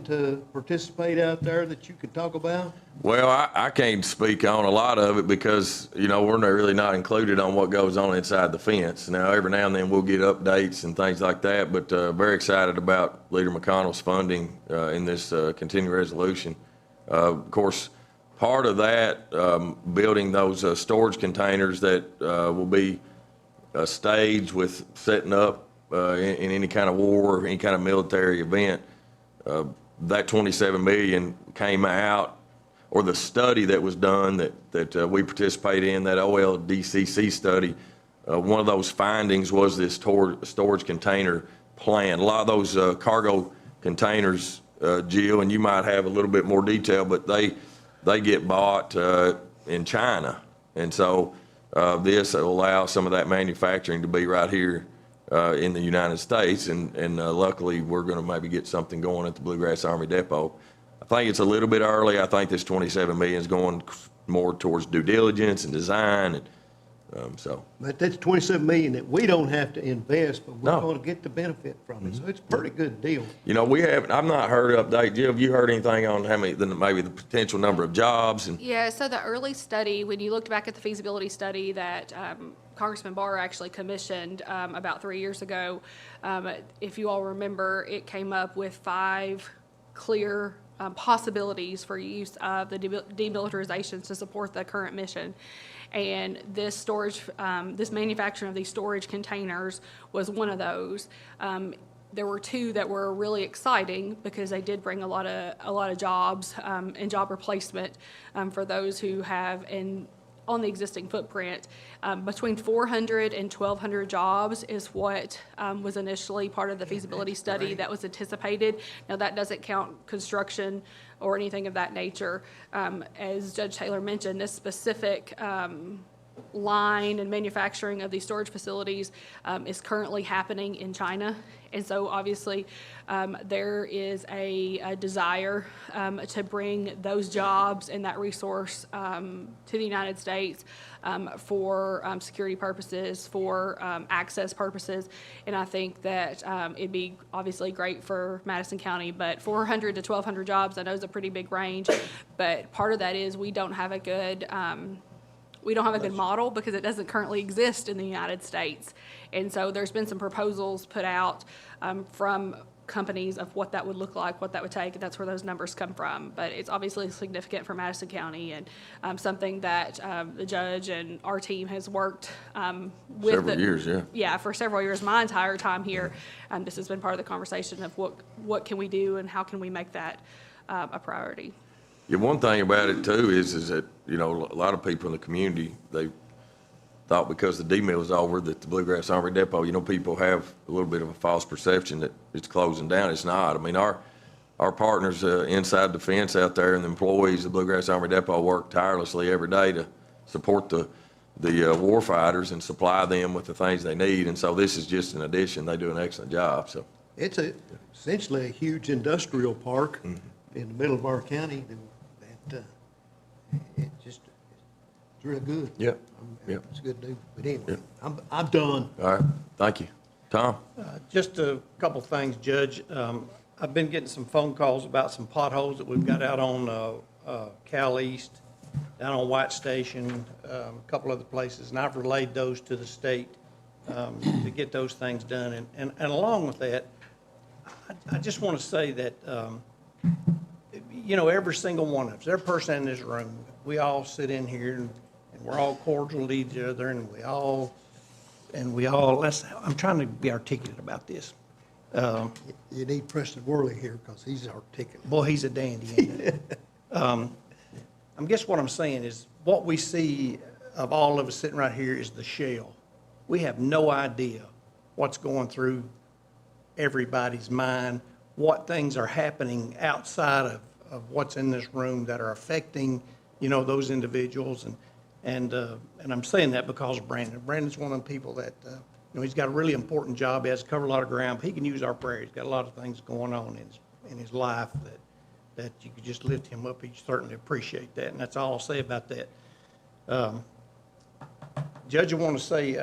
Speaker 15: to participate out there that you could talk about?
Speaker 1: Well, I can't speak on a lot of it because, we're really not included on what goes on inside the fence. Now, every now and then we'll get updates and things like that, but very excited about Leader McConnell's funding in this continuing resolution. Of course, part of that, building those storage containers that will be staged with setting up in any kind of war or any kind of military event, that 27 million came out, or the study that was done that we participated in, that OLDCC study, one of those findings was this storage container plan. A lot of those cargo containers, Jill, and you might have a little bit more detail, but they get bought in China. And so this will allow some of that manufacturing to be right here in the United States, and luckily we're going to maybe get something going at the Bluegrass Army Depot. I think it's a little bit early. I think this 27 million is going more towards due diligence and design So,
Speaker 15: But that's 27 million that we don't have to invest, but we're
Speaker 1: No.
Speaker 15: going to get the benefit from it. So it's a pretty good deal.
Speaker 1: you know, I've not heard an update. Jill, have you heard anything on how many, maybe the potential number of jobs? And
Speaker 13: Yeah, so the early study, when you looked back at the feasibility study that Congressman Barr actually commissioned about 3 years ago, if you all remember, it came up with 5 clear possibilities for use of the demilitarizations to support the current mission. And this storage, this manufacturing of these storage containers was one of those. There were 2 that were really exciting because they did bring a lot of jobs and job replacement for those who have on the existing footprint. Between 400 and 1,200 jobs is what was initially part of the feasibility study that was anticipated. Now, that doesn't count construction or anything of that nature. As Judge Taylor mentioned, this specific line and manufacturing of these storage facilities is currently happening in China. And so obviously there is a desire to bring those jobs and that resource to the United States for security purposes, for access purposes. And I think that it'd be obviously great for Madison County, but 400 to 1,200 jobs, I know is a pretty big range. But part of that is we don't have a good model because it doesn't currently exist in the United States. And so there's been some proposals put out from companies of what that would look like, what that would take, and that's where those numbers come from. But it's obviously significant for Madison County and something that the judge and our team has worked with.
Speaker 1: Several years, yeah.
Speaker 13: Yeah, for several years, my entire time here. This has been part of the conversation of what can we do and how can we make that a priority.
Speaker 1: Yeah, one thing about it too is that, you know, a lot of people in the community, they thought because the D-mill is over that the Bluegrass Armory Depot, you know, people have a little bit of a false perception that it's closing down. It's not. I mean, our partners inside the fence out there and the employees of the Bluegrass Armory Depot work tirelessly every day to support the war fighters and supply them with the things they need. And so this is just an addition. They do an excellent job. So
Speaker 15: It's essentially a huge industrial park in the middle of our county that it's real good.
Speaker 1: Yep. Yep.
Speaker 15: It's a good news. But anyway,
Speaker 1: Yep.
Speaker 15: I'm done.
Speaker 1: All right, thank you. Tom?
Speaker 8: Just a couple things, Judge. I've been getting some phone calls about some potholes that we've got out on Cal East, down on White Station, a couple other places, and I've relayed those to the state to get those things done. And along with that, I just want to say that, you know, every single one of us, every person in this room, we all sit in here and we're all cordial to each other, and we all, I'm trying to be articulate about this.
Speaker 15: You need Preston Worley here because he's articulate.
Speaker 8: Boy, he's a dandy, ain't he? I guess what I'm saying is what we see of all of us sitting right here is the shell. We have no idea what's going through everybody's mind, what things are happening outside of what's in this room that are affecting, you know, those individuals. And I'm saying that because of Brandon. Brandon's one of the people that, you know, he's got a really important job. He has to cover a lot of ground. He can use our prayer. He's got a lot of things going on in his life that you could just lift him up. He'd certainly appreciate that. And that's all I'll say about that. Judge, I want to say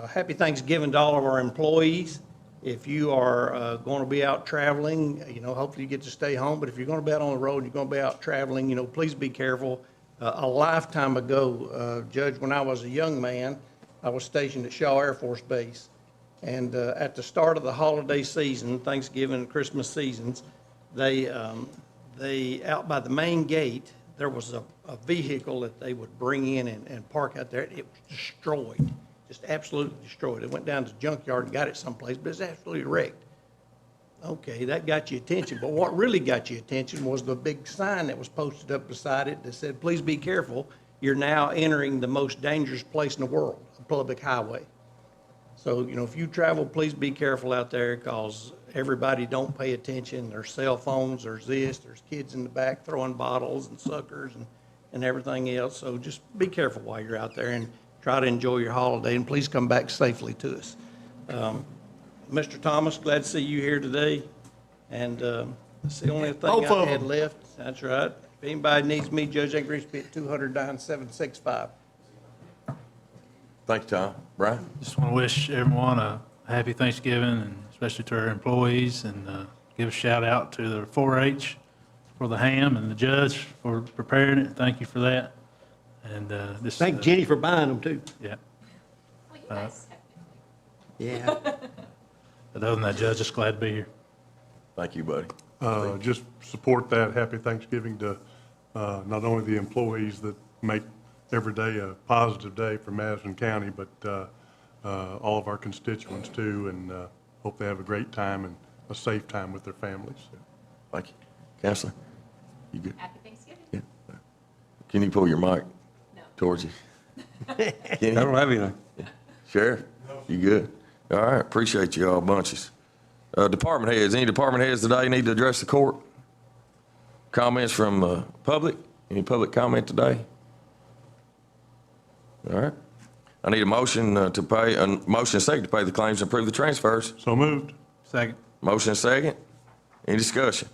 Speaker 8: happy Thanksgiving to all of our employees. If you are going to be out traveling, you know, hopefully you get to stay home. But if you're going to be out on the road, you're going to be out traveling, you know, please be careful. A lifetime ago, Judge, when I was a young man, I was stationed at Shaw Air Force Base. And at the start of the holiday season, Thanksgiving and Christmas seasons, they out by the main gate, there was a vehicle that they would bring in and park out there. It was destroyed. Just absolutely destroyed. It went down to the junkyard and got it someplace, but it's absolutely wrecked. Okay, that got your attention, but what really got your attention was the big sign that was posted up beside it that said, please be careful, you're now entering the most dangerous place in the world, a public highway. So, you know, if you travel, please be careful out there because everybody don't pay attention. There's cell phones, there's kids in the back throwing bottles and suckers and everything else. So just be careful while you're out there and try to enjoy your holiday, and please come back safely to us. Mr. Thomas, glad to see you here today, and that's the only thing I had left. That's right. If anybody needs me, Judge Angry, be at 209-765.
Speaker 1: Thank you, Tom. Brian?
Speaker 3: Just want to wish everyone a happy Thanksgiving, and especially to our employees, and give a shout out to the 4-H for the ham and the judge for preparing it. Thank you for that. And this.
Speaker 15: Thank Jenny for buying them, too.
Speaker 3: Yeah.
Speaker 15: Yeah.
Speaker 3: But other than that, Judge, just glad to be here.
Speaker 1: Thank you, buddy.
Speaker 16: Just support that. Happy Thanksgiving to not only the employees that make every day a positive day for Madison County, but all of our constituents too, and hope they have a great time and a safe time with their families.
Speaker 1: Thank you. Counselor? You good?
Speaker 17: Happy Thanksgiving.
Speaker 1: Yeah. Can you pull your mic towards you?
Speaker 11: I don't have anything.
Speaker 1: Sheriff? You good? All right, appreciate you all bunches. Department heads, any department heads today need to address the court? Comments from public? Any public comment today? All right. I need a motion to pay, a motion and second to pay the claims and approve the transfers.
Speaker 16: So moved.
Speaker 3: Second.
Speaker 1: Motion and second. Any discussion?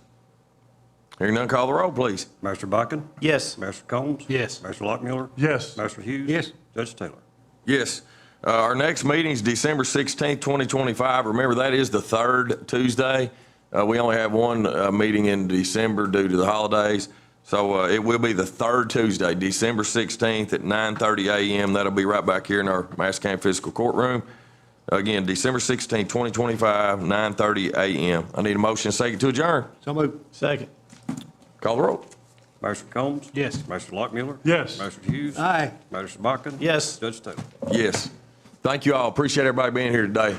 Speaker 1: Hearing none, call the roll, please.
Speaker 11: Master Buchan?
Speaker 8: Yes.
Speaker 11: Master Combs?
Speaker 3: Yes.
Speaker 11: Master Lockmiller?
Speaker 16: Yes.
Speaker 11: Master Hughes?
Speaker 15: Yes.
Speaker 11: Judge Taylor?
Speaker 1: Yes. Our next meeting is December 16th, 2025. Remember, that is the third Tuesday. We only have one meeting in December due to the holidays. So it will be the third Tuesday, December 16th at 9:30 a.m. That'll be right back here in our Madison County Fiscal Courtroom. Again, December 16th, 2025, 9:30 a.m. I need a motion and second to adjourn.
Speaker 15: So moved.
Speaker 3: Second.
Speaker 1: Call the roll.
Speaker 11: Master Combs?
Speaker 3: Yes.
Speaker 11: Master Lockmiller?
Speaker 16: Yes.
Speaker 11: Master Hughes?
Speaker 15: Aye.
Speaker 11: Master Buchan?
Speaker 8: Yes.
Speaker 11: Judge Taylor?
Speaker 1: Yes. Thank you all. Appreciate everybody being here today.